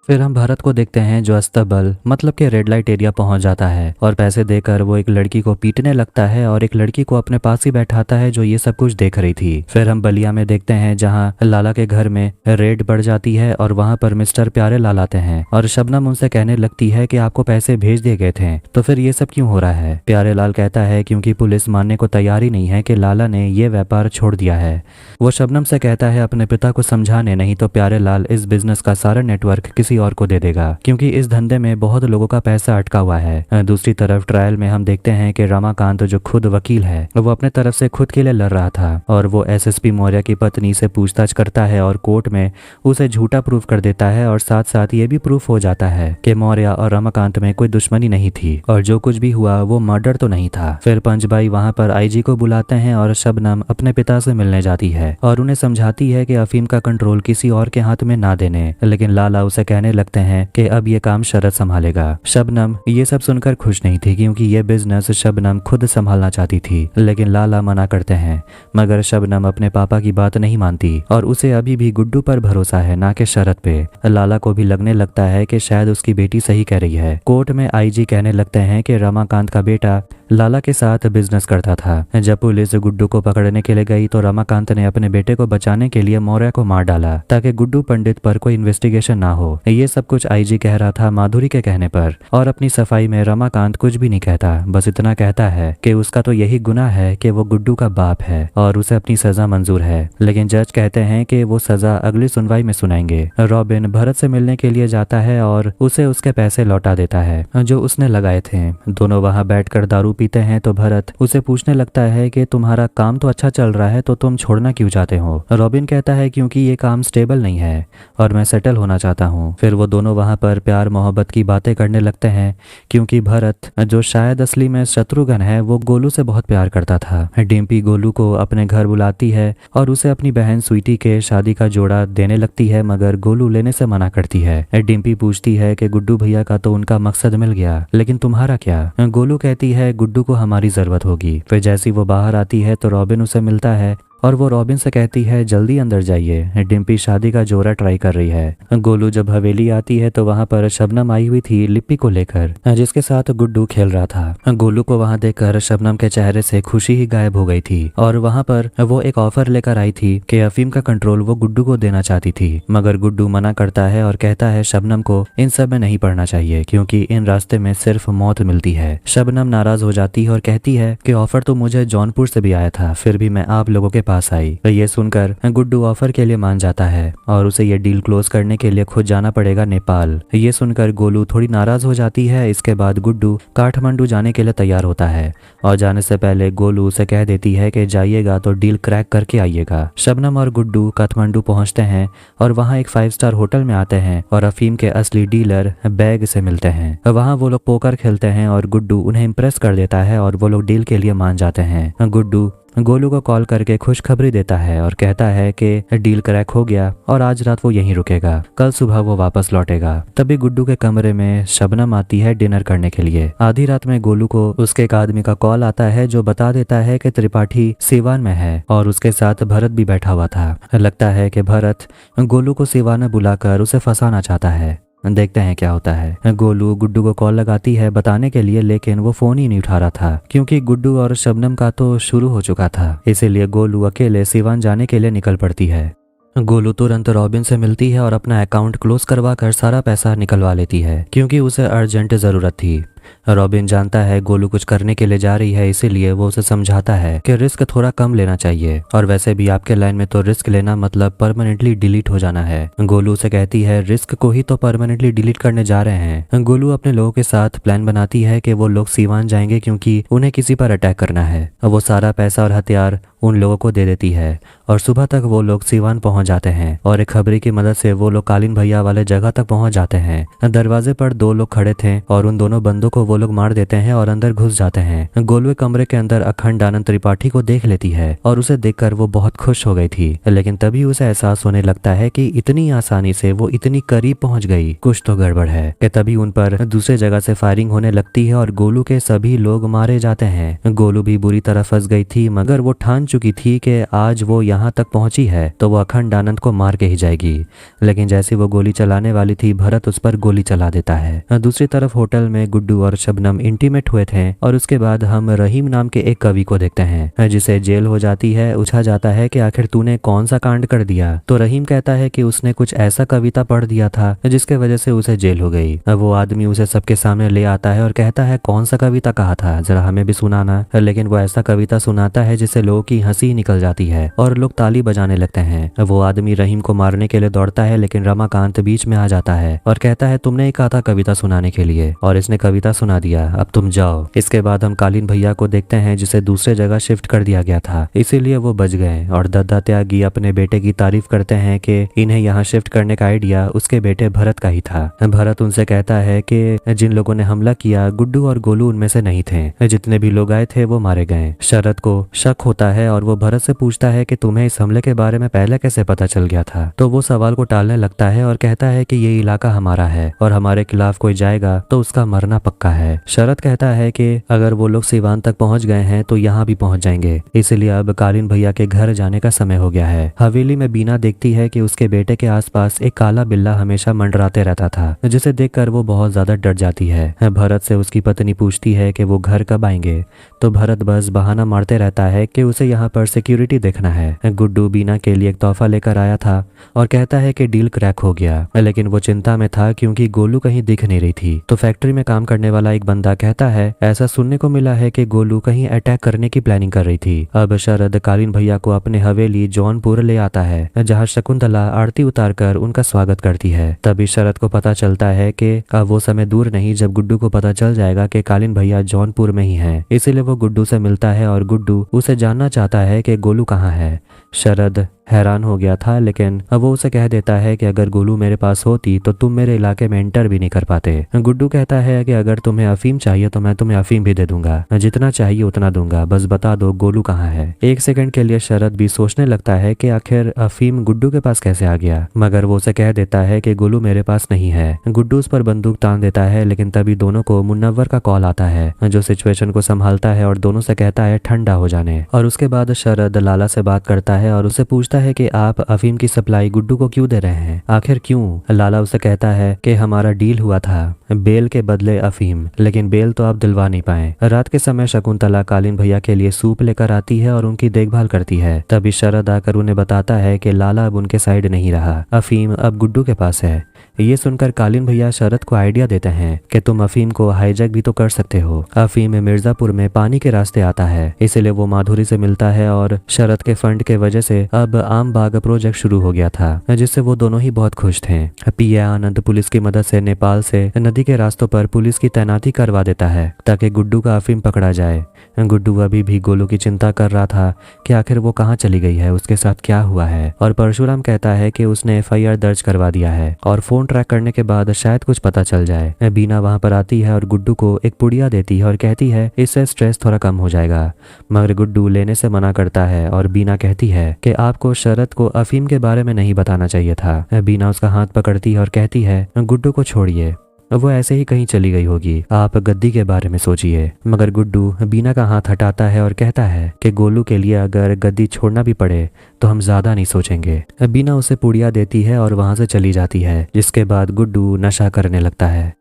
फिर हम भरत को देखते हैं जो अस्तबल मतलब कि रेड लाइट एरिया पहुंच जाता है और पैसे देकर वो एक लड़की को पीटने लगता है और एक लड़की को अपने पास ही बैठाता है जो ये सब कुछ देख रही थी। फिर हम बलिया में देखते हैं जहां लाला के घर में रेड बढ़ जाती है और वहां पर मिस्टर प्यारे लाल आते हैं और शबनम उनसे कहने लगती है कि आपको पैसे भेज दिए गए थे, तो फिर ये सब क्यों हो रहा है। प्यारे लाल कहता है क्योंकि पुलिस मानने को तैयार ही नहीं है कि लाला ने ये व्यापार छोड़ दिया है। वो शबनम से कहता है अपने पिता को समझाने, नहीं तो प्यारे लाल इस बिजनेस का सारा नेटवर्क किसी और को दे देगा, क्योंकि इस धंधे में बहुत लोगों का पैसा अटका हुआ है। दूसरी तरफ ट्रायल में हम देखते हैं कि रमाकांत जो खुद वकील है वो अपने तरफ से खुद के लिए लड़ रहा था और वो एसएसपी मौर्य की पत्नी से पूछताछ करता है और कोर्ट में उसे झूठा प्रूफ कर देता है और साथ साथ ये भी प्रूफ हो जाता है कि मौर्य और रमाकांत में कोई दुश्मनी नहीं थी और जो कुछ भी हुआ वो मर्डर तो नहीं था। फिर पंचभाई वहां पर आईजी को बुलाते हैं और शबनम अपने पिता से मिलने जाती है और उन्हें समझाती है कि अफीम का कंट्रोल किसी और के हाथ में ना देने, लेकिन लाला उसे कहने लगते हैं कि अब ये काम शरद संभालेगा। शबनम ये सब सुनकर खुश नहीं थी, क्योंकि ये बिजनेस शबनम खुद संभालना चाहती थी, लेकिन लाला मना करते हैं। मगर शबनम अपने पापा की बात नहीं मानती और उसे अभी भी गुड्डू पर भरोसा है, ना कि शरद पे। लाला को भी लगने लगता है कि शायद उसकी बेटी सही कह रही है। कोर्ट में आईजी कहने लगते हैं कि रमाकांत का बेटा लाला के साथ बिजनेस करता था। जब पुलिस गुड्डू को पकड़ने के लिए गई तो रमाकांत ने अपने बेटे को बचाने के लिए मौर्य को मार डाला ताकि गुड्डू पंडित पर कोई इन्वेस्टिगेशन ना हो। ये सब कुछ आईजी कह रहा था माधुरी के कहने पर, और अपनी सफाई में रमाकांत कुछ भी नहीं कहता, बस इतना कहता है कि उसका तो यही गुनाह है कि वो गुड्डू का बाप है और उसे अपनी सजा मंजूर है। लेकिन जज कहते हैं कि वो सजा अगली सुनवाई में सुनाएंगे। रॉबिन भरत से मिलने के लिए जाता है और उसे उसके पैसे लौटा देता है जो उसने लगाए थे। दोनों वहां बैठकर दारू पीते हैं तो भरत उसे पूछने लगता है कि तुम्हारा काम तो अच्छा चल रहा है तो तुम छोड़ना क्यों चाहते हो। रॉबिन कहता है क्योंकि ये काम स्टेबल नहीं है और मैं सेटल होना चाहता हूँ। फिर वो दोनों वहां पर प्यार मोहब्बत की बातें करने लगते हैं, क्योंकि भरत जो शायद असली में शत्रुघ्न है वो गोलू से बहुत प्यार करता था। डिम्पी गोलू को अपने घर बुलाती है और उसे अपनी बहन स्वीटी के शादी का जोड़ा देने लगती है, मगर गोलू लेने से मना करती है। डिम्पी पूछती है कि गुड्डू भैया का तो उनका मकसद मिल गया, लेकिन तुम्हारा क्या। गोलू कहती है गुड्डू को हमारी जरूरत होगी। फिर जैसी वो बाहर आती है तो रॉबिन उसे मिलता है और वो रॉबिन से कहती है जल्दी अंदर जाइए, डिम्पी शादी का जोड़ा ट्राई कर रही है। गोलू जब हवेली आती है तो वहां पर शबनम आई हुई थी लिप्पी को लेकर, जिसके साथ गुड्डू खेल रहा था। गोलू को वहां देखकर शबनम के चेहरे से खुशी ही गायब हो गई थी और वहां पर वो एक ऑफर लेकर आई थी कि अफीम का कंट्रोल वो गुड्डू को देना चाहती थी, मगर गुड्डू मना करता है और कहता है शबनम को इन सब में नहीं पड़ना चाहिए, क्योंकि इन रास्ते में सिर्फ मौत मिलती है। शबनम नाराज हो जाती है और कहती है कि ऑफर तो मुझे जौनपुर से भी आया था, फिर भी मैं आप लोगों के पास आई। ये सुनकर गुड्डू ऑफर के लिए मान जाता है और उसे ये डील क्लोज करने के लिए खुद जाना पड़ेगा नेपाल। ये सुनकर गोलू थोड़ी नाराज हो जाती है। इसके बाद गुड्डू काठमांडू जाने के लिए तैयार होता है और जाने से पहले गोलू उसे कह देती है कि जाइएगा तो डील क्रैक करके आइएगा। शबनम और गुड्डू काठमांडू पहुंचते हैं और वहां एक 5 स्टार होटल में आते हैं और अफीम के असली डीलर बैग से मिलते हैं। वहां वो लोग पोकर खेलते हैं और गुड्डू उन्हें इम्प्रेस कर देता है और वो लोग डील के लिए मान जाते हैं। गुड्डू गोलू को कॉल करके खुशखबरी देता है और कहता है कि डील क्रैक हो गया और आज रात वो यहीं रुकेगा, कल सुबह वो वापस लौटेगा। तभी गुड्डू के कमरे में शबनम आती है डिनर करने के लिए। आधी रात में गोलू को उसके एक आदमी का कॉल आता है जो बता देता है कि त्रिपाठी सीवान में है और उसके साथ भरत भी बैठा हुआ था। लगता है कि भरत गोलू को सीवान में बुलाकर उसे फंसाना चाहता है। देखते हैं क्या होता है। गोलू गुड्डू को कॉल लगाती है बताने के लिए, लेकिन वो फोन ही नहीं उठा रहा था क्योंकि गुड्डू और शबनम का तो शुरू हो चुका था। इसीलिए गोलू अकेले सीवान जाने के लिए निकल पड़ती है। गोलू तुरंत रॉबिन से मिलती है और अपना अकाउंट क्लोज करवा कर सारा पैसा निकलवा लेती है क्योंकि उसे अर्जेंट जरूरत थी। रॉबिन जानता है गोलू कुछ करने के लिए जा रही है, इसीलिए वो उसे समझाता है कि रिस्क थोड़ा कम लेना चाहिए और वैसे भी आपके लाइन में तो रिस्क लेना मतलब परमानेंटली डिलीट हो जाना है। गोलू से कहती है रिस्क को ही तो परमानेंटली डिलीट करने जा रहे हैं। गोलू अपने लोगों के साथ प्लान बनाती है कि वो लोग सीवान जाएंगे क्योंकि उन्हें किसी पर अटैक करना है। वो सारा पैसा और हथियार उन लोगों को दे देती है और सुबह तक वो लोग सीवान पहुंच जाते हैं और एक खबरी की मदद से वो लोग कालीन भैया वाले जगह तक पहुंच जाते हैं। दरवाजे पर 2 लोग खड़े थे और उन दोनों बंदों को वो लोग मार देते हैं और अंदर घुस जाते हैं। गोलू कमरे के अंदर अखंडानंद त्रिपाठी को देख लेती है और उसे देखकर वो बहुत खुश हो गई थी, लेकिन तभी उसे एहसास होने लगता है कि इतनी आसानी से वो इतनी करीब पहुंच गई, कुछ तो गड़बड़ है। कि तभी उन पर दूसरे जगह से फायरिंग होने लगती है और गोलू के सभी लोग मारे जाते हैं। गोलू भी बुरी तरह फंस गई थी, मगर वो ठान चुकी थी कि आज वो यहाँ तक पहुंची है तो वो अखंडानंद को मार के ही जाएगी। लेकिन जैसे वो गोली चलाने वाली थी, भरत उस पर गोली चला देता है। दूसरी तरफ होटल में गुड्डू और शबनम इंटीमेट हुए थे और उसके बाद हम रहीम नाम के एक कवि को देखते हैं जिसे जेल हो जाती है। पूछा जाता है कि आखिर तूने कौन सा कांड कर दिया, तो रहीम कहता है कि उसने कुछ ऐसा कविता पढ़ दिया था जिसके वजह से उसे जेल हो गई। वो आदमी उसे सबके सामने ले आता है और कहता है कौन सा कविता कहा था, जरा हमें भी सुनाना। लेकिन वो ऐसा कविता सुनाता है जिससे लोगों की हंसी निकल जाती है और लोग ताली बजाने लगते हैं। वो आदमी रहीम को मारने के लिए दौड़ता है, लेकिन रमाकांत बीच में आ जाता है और कहता है तुमने ही कहा था कविता सुनाने के लिए और इसने कविता सुना दिया, अब तुम जाओ। इसके बाद हम कालीन भैया को देखते हैं जिसे दूसरे जगह शिफ्ट कर दिया गया था, इसीलिए वो बच गए और दद्दा त्यागी अपने बेटे की तारीफ करते हैं कि इन्हें यहाँ शिफ्ट करने का आइडिया उसके बेटे भरत का ही था। भरत उनसे कहता है कि जिन लोगों ने हमला किया गुड्डू और गोलू उनमें से नहीं थे, जितने भी लोग आए थे वो मारे गए। शरद को शक होता है और वो भरत से पूछता है कि तुम्हें इस हमले के बारे में पहले कैसे पता चल गया था, तो वो सवाल को टालने लगता है और कहता है कि ये इलाका हमारा है और हमारे खिलाफ कोई जाएगा तो उसका मरना पक्का है। शरद कहता है कि अगर वो लोग सीवान तक पहुंच गए हैं तो यहाँ भी पहुंच जाएंगे, इसलिए अब कालीन भैया के घर जाने का समय हो गया है। हवेली में बीना देखती है कि उसके बेटे के आसपास एक काला बिल्ला हमेशा मंडराते रहता था, जिसे देखकर वो बहुत ज्यादा डर जाती है। भरत से उसकी पत्नी पूछती है कि वो घर कब आएंगे, तो भरत बस बहाना मारते रहता है कि उसे यहाँ पर सिक्योरिटी देखना है। गुड्डू बीना के लिए एक तोहफा लेकर आया था और कहता है कि डील क्रैक हो गया, लेकिन वो चिंता में था क्योंकि गोलू कहीं दिख नहीं रही थी। तो फैक्ट्री में काम करने वाला एक बंदा कहता है ऐसा सुनने को मिला है कि गोलू कहीं अटैक करने की प्लानिंग कर रही थी। अब शरद कालीन भैया को अपने हवेली जौनपुर ले आता है, जहाँ शकुंतला आरती उतारकर उनका स्वागत करती है। तभी शरद को पता चलता है कि अब वो समय दूर नहीं जब गुड्डू को पता चल जाएगा कि कालीन भैया जौनपुर में ही है, इसीलिए वो गुड्डू से मिलता है और गुड्डू उसे जानना चाहता है कि गोलू कहाँ है। शरद हैरान हो गया था, लेकिन अब वो उसे कह देता है कि अगर गोलू मेरे पास होती तो तुम मेरे इलाके में एंटर भी नहीं कर पाते। गुड्डू कहता है कि अगर तुम्हें अफीम चाहिए तो मैं तुम्हें अफीम भी दे दूंगा, जितना चाहिए उतना दूंगा, बस बता दो गोलू कहाँ है। एक सेकंड के लिए शरद भी सोचने लगता है कि आखिर अफीम गुड्डू के पास कैसे आ गया, मगर वो उसे कह देता है कि गोलू मेरे पास नहीं है। गुड्डू उस पर बंदूक तान देता है, लेकिन तभी दोनों को मुन्नवर का कॉल आता है जो सिचुएशन को संभालता है और दोनों से कहता है ठंडा हो जाने। और उसके बाद शरद लाला से बात करता है और उसे पूछता है कि आप अफीम की सप्लाई गुड्डू को क्यों दे रहे हैं, आखिर क्यों। लाला उसे कहता है कि हमारा डील हुआ था बेल के बदले अफीम, लेकिन बेल तो आप दिलवा नहीं पाए। रात के समय शकुंतला कालीन भैया के लिए सूप लेकर आती है और उनकी देखभाल करती है। तभी शरद आकर उन्हें बताता है कि लाला अब उनके साइड नहीं रहा, अफीम अब गुड्डू के पास है। ये सुनकर कालीन भैया शरद को आइडिया देते हैं कि तुम अफीम को हाईजैक भी तो कर सकते हो। अफीम मिर्जापुर में पानी के रास्ते आता है, इसलिए वो माधुरी से मिलता है और शरद के फंड के वजह से अब आम बाग प्रोजेक्ट शुरू हो गया था, जिससे वो दोनों ही बहुत खुश थे। पीए आनंद पुलिस की मदद से नेपाल से नदी के रास्तों पर पुलिस की तैनाती करवा देता है ताकि गुड्डू का अफीम पकड़ा जाए। गुड्डू अभी भी गोलू की चिंता कर रहा था कि आखिर वो कहाँ चली गई है, उसके साथ क्या हुआ है। और परशुराम कहता है कि उसने FIR दर्ज करवा दिया है और फोन फोन ट्रैक करने के बाद शायद कुछ पता चल जाए। बीना वहां पर आती है और गुड्डू को एक पुड़िया देती है और कहती है इससे स्ट्रेस थोड़ा कम हो जाएगा, मगर गुड्डू लेने से मना करता है और बीना कहती है कि आपको शरद को अफीम के बारे में नहीं बताना चाहिए था। बीना उसका हाथ पकड़ती है और कहती है गुड्डू को छोड़िए, वो ऐसे ही कहीं चली गई होगी, आप गद्दी के बारे में सोचिए। मगर गुड्डू बीना का हाथ हटाता है और कहता है कि गोलू के लिए अगर गद्दी छोड़ना भी पड़े तो हम ज्यादा नहीं सोचेंगे। बीना उसे पुड़िया देती है और वहां से चली जाती है, जिसके बाद गुड्डू नशा करने लगता है।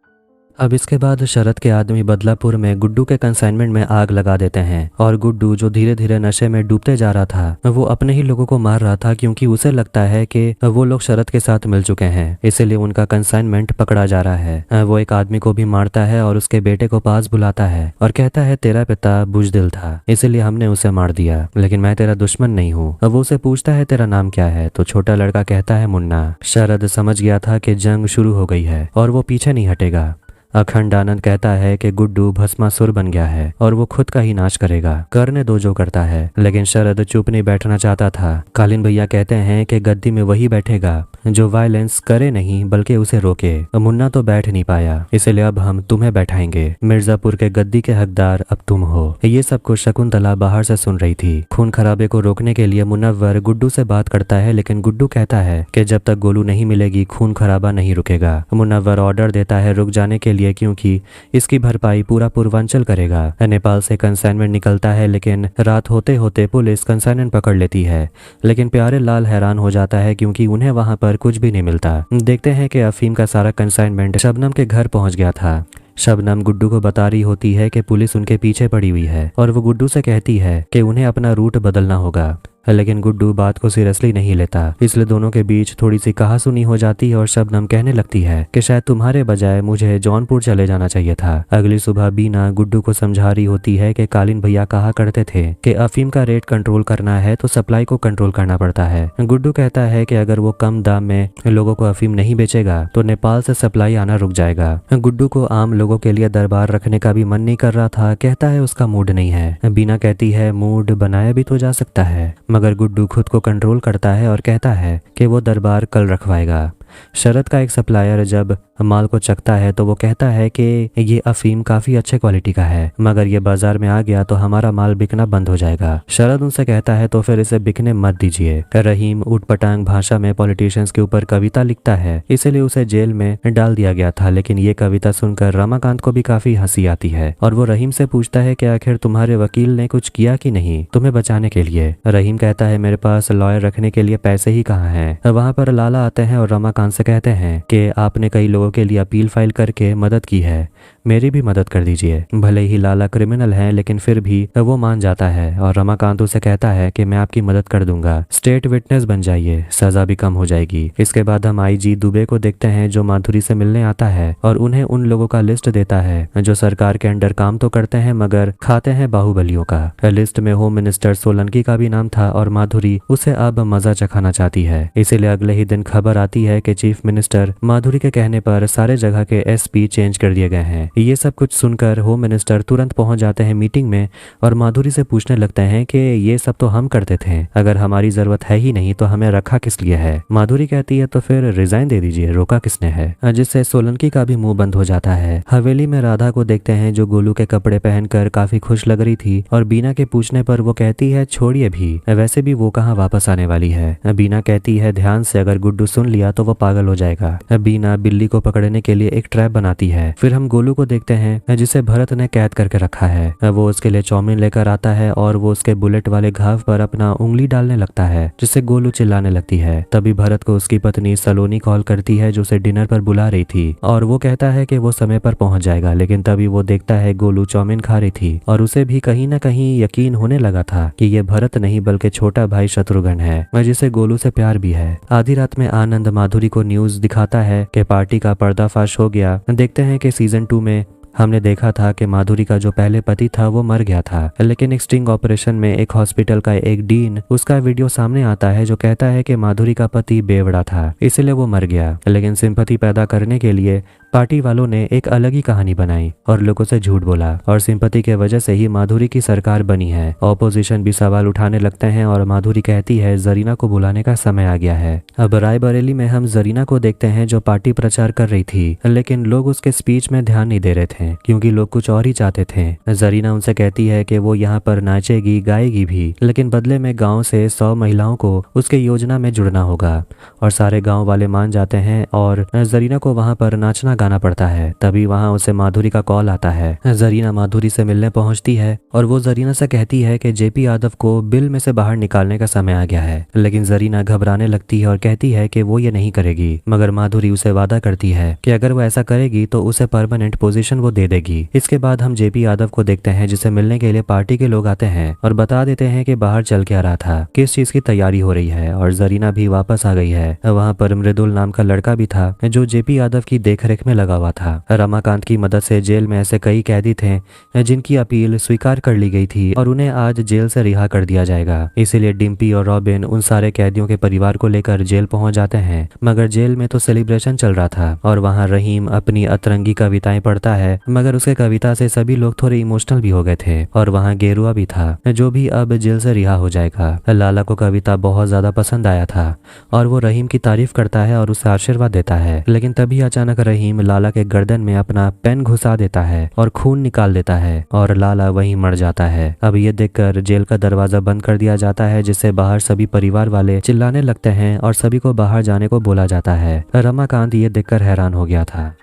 अब इसके बाद शरद के आदमी बदलापुर में गुड्डू के कंसाइनमेंट में आग लगा देते हैं और गुड्डू जो धीरे धीरे नशे में डूबते जा रहा था वो अपने ही लोगों को मार रहा था, क्योंकि उसे लगता है कि वो लोग शरद के साथ मिल चुके हैं, इसलिए उनका कंसाइनमेंट पकड़ा जा रहा है। वो एक आदमी को भी मारता है और उसके बेटे को पास बुलाता है और कहता है तेरा पिता बुजदिल था, इसलिए हमने उसे मार दिया, लेकिन मैं तेरा दुश्मन नहीं हूँ। वो उसे पूछता है तेरा नाम क्या है, तो छोटा लड़का कहता है मुन्ना। शरद समझ गया था कि जंग शुरू हो गई है और वो पीछे नहीं हटेगा। अखंड आनंद कहता है कि गुड्डू भस्मासुर बन गया है और वो खुद का ही नाश करेगा, करने दो जो करता है। लेकिन शरद चुप नहीं बैठना चाहता था। कालीन भैया कहते हैं कि गद्दी में वही बैठेगा जो वायलेंस करे नहीं बल्कि उसे रोके। मुन्ना तो बैठ नहीं पाया, इसलिए अब हम तुम्हें बैठाएंगे। मिर्जापुर के गद्दी के हकदार अब तुम हो। ये सब कुछ शकुंतला बाहर से सुन रही थी। खून खराबे को रोकने के लिए मुनव्वर गुड्डू से बात करता है, लेकिन गुड्डू कहता है कि जब तक गोलू नहीं मिलेगी खून खराबा नहीं रुकेगा। मुनव्वर ऑर्डर देता है रुक जाने के लिए, क्योंकि इसकी भरपाई पूरा पूर्वांचल करेगा। नेपाल से कंसाइनमेंट निकलता है, लेकिन रात होते होते पुलिस कंसाइनमेंट पकड़ लेती है। लेकिन प्यारे लाल हैरान हो जाता है क्योंकि उन्हें वहां पर कुछ भी नहीं मिलता। देखते हैं कि अफीम का सारा कंसाइनमेंट शबनम के घर पहुंच गया था। शबनम गुड्डू को बता रही होती है कि पुलिस उनके पीछे पड़ी हुई है और वो गुड्डू से कहती है कि उन्हें अपना रूट बदलना होगा, लेकिन गुड्डू बात को सीरियसली नहीं लेता। इसलिए दोनों के बीच थोड़ी सी कहासुनी हो जाती है और शबनम कहने लगती है कि शायद तुम्हारे बजाय मुझे जौनपुर चले जाना चाहिए था। अगली सुबह बीना गुड्डू को समझा रही होती है कि कालीन भैया कहा करते थे कि अफीम का रेट कंट्रोल करना है तो सप्लाई को कंट्रोल करना पड़ता है। गुड्डू कहता है कि अगर वो कम दाम में लोगों को अफीम नहीं बेचेगा तो नेपाल से सप्लाई आना रुक जाएगा। गुड्डू को आम लोगों के लिए दरबार रखने का भी मन नहीं कर रहा था। कहता है उसका मूड नहीं है। बीना कहती है मूड बनाया भी तो जा सकता है, मगर गुड्डू खुद को कंट्रोल करता है और कहता है कि वो दरबार कल रखवाएगा। शरद का एक सप्लायर जब माल को चखता है तो वो कहता है कि ये अफीम काफी अच्छे क्वालिटी का है, मगर ये बाजार में आ गया तो हमारा माल बिकना बंद हो जाएगा। शरद उनसे कहता है तो फिर इसे बिकने मत दीजिए। रहीम ऊटपटांग भाषा में पॉलिटिशियंस के ऊपर कविता लिखता है, इसलिए उसे जेल में डाल दिया गया था। लेकिन ये कविता सुनकर रमाकांत को भी काफी हंसी आती है और वो रहीम से पूछता है कि आखिर तुम्हारे वकील ने कुछ किया कि नहीं तुम्हें बचाने के लिए। रहीम कहता है मेरे पास लॉयर रखने के लिए पैसे ही कहाँ हैं। वहां पर लाला आते हैं और रमाकांत से कहते हैं कि आपने कई लोगों के लिए अपील फाइल करके मदद की है, मेरी भी मदद कर दीजिए। भले ही लाला क्रिमिनल है लेकिन फिर भी वो मान जाता है और रमाकांत उसे कहता है कि मैं आपकी मदद कर दूंगा, स्टेट विटनेस बन जाइए, सजा भी कम हो जाएगी। इसके बाद हम आईजी दुबे को देखते हैं जो माधुरी से मिलने आता है और उन्हें उन लोगों का लिस्ट देता है जो सरकार के अंडर काम तो करते हैं मगर खाते हैं बाहुबलियों का। लिस्ट में होम मिनिस्टर सोलंकी का भी नाम था और माधुरी उसे अब मजा चखाना चाहती है। इसीलिए अगले ही दिन खबर आती है कि चीफ मिनिस्टर माधुरी के कहने पर सारे जगह के एसपी चेंज कर दिए गए हैं। ये सब कुछ सुनकर होम मिनिस्टर तुरंत पहुंच जाते हैं मीटिंग में और माधुरी से पूछने लगते हैं कि ये सब तो हम करते थे, अगर हमारी जरूरत है ही नहीं तो हमें रखा किस लिए है। माधुरी कहती है तो फिर रिजाइन दे दीजिए, रोका किसने है, जिससे सोलंकी का भी मुंह बंद हो जाता है। हवेली में राधा को देखते हैं जो गोलू के कपड़े पहनकर काफी खुश लग रही थी और बीना के पूछने पर वो कहती है छोड़िए भी, वैसे भी वो कहाँ वापस आने वाली है। बीना कहती है ध्यान से, अगर गुड्डू सुन लिया तो वो पागल हो जाएगा। बीना बिल्ली को पकड़ने के लिए एक ट्रैप बनाती है। फिर हम गोलू को देखते हैं जिसे भरत ने कैद करके रखा है। वो उसके लिए चाउमीन लेकर आता है और वो उसके बुलेट वाले घाव पर अपना उंगली डालने लगता है, जिससे गोलू चिल्लाने लगती है। तभी भरत को उसकी पत्नी सलोनी कॉल करती है जो उसे डिनर पर बुला रही थी और वो कहता है कि वो समय पर पहुंच जाएगा। लेकिन तभी वो देखता है गोलू चाउमीन खा रही थी और उसे भी कहीं ना कहीं यकीन होने लगा था कि ये भरत नहीं बल्कि छोटा भाई शत्रुघ्न है जिसे गोलू से प्यार भी है। आधी रात में आनंद माधुरी को न्यूज दिखाता है कि पार्टी का पर्दाफाश हो गया। देखते हैं कि सीजन 2 में हमने देखा था कि माधुरी का जो पहले पति था वो मर गया था, लेकिन एक स्टिंग ऑपरेशन में एक हॉस्पिटल का एक डीन, उसका वीडियो सामने आता है जो कहता है कि माधुरी का पति बेवड़ा था, इसलिए वो मर गया। लेकिन सिंपैथी पैदा करने के लिए पार्टी वालों ने एक अलग ही कहानी बनाई और लोगों से झूठ बोला, और सिंपैथी के वजह से ही माधुरी की सरकार बनी है। ऑपोजिशन भी सवाल उठाने लगते हैं और माधुरी कहती है जरीना को बुलाने का समय आ गया है। अब रायबरेली में हम जरीना को देखते हैं जो पार्टी प्रचार कर रही थी, लेकिन लोग उसके स्पीच में ध्यान नहीं दे रहे थे क्योंकि लोग कुछ और ही चाहते थे। जरीना उनसे कहती है कि वो यहाँ पर नाचेगी गाएगी भी, लेकिन बदले में गाँव से 100 महिलाओं को उसके योजना में जुड़ना होगा, और सारे गाँव वाले मान जाते हैं और जरीना को वहाँ पर नाचना गाना पड़ता है। तभी वहाँ उसे माधुरी का कॉल आता है। जरीना माधुरी से मिलने पहुंचती है और वो जरीना से कहती है कि जेपी यादव को बिल में से बाहर निकालने का समय आ गया है, लेकिन जरीना घबराने लगती है और कहती है कि वो ये नहीं करेगी, मगर माधुरी उसे वादा करती है कि अगर वो ऐसा करेगी तो उसे परमानेंट पोजीशन वो दे देगी। इसके बाद हम जेपी यादव को देखते हैं जिसे मिलने के लिए पार्टी के लोग आते हैं और बता देते हैं कि बाहर चल के आ रहा था, किस चीज की तैयारी हो रही है, और जरीना भी वापस आ गई है। वहाँ पर मृदुल नाम का लड़का भी था जो जेपी यादव की देखरेख में लगा हुआ था। रमाकांत की मदद से जेल में ऐसे कई कैदी थे जिनकी अपील स्वीकार कर ली गई थी और उन्हें आज जेल से रिहा कर दिया जाएगा। इसीलिए डिम्पी और रॉबिन उन सारे कैदियों के परिवार को लेकर जेल पहुंच जाते हैं, मगर जेल में तो सेलिब्रेशन चल रहा था और वहां रहीम अपनी अतरंगी कविताएं पढ़ता है, मगर उसके कविता से सभी लोग थोड़े इमोशनल भी हो गए थे। और वहां गेरुआ भी था जो भी अब जेल से रिहा हो जाएगा। लाला को कविता बहुत ज्यादा पसंद आया था और वो रहीम की तारीफ करता है और उसे आशीर्वाद देता है, लेकिन तभी अचानक रहीम लाला के गर्दन में अपना पेन घुसा देता है और खून निकाल देता है और लाला वहीं मर जाता है। अब ये देखकर जेल का दरवाजा बंद कर दिया जाता है, जिससे बाहर सभी परिवार वाले चिल्लाने लगते हैं और सभी को बाहर जाने को बोला जाता है। रमाकांत ये देखकर हैरान हो गया था।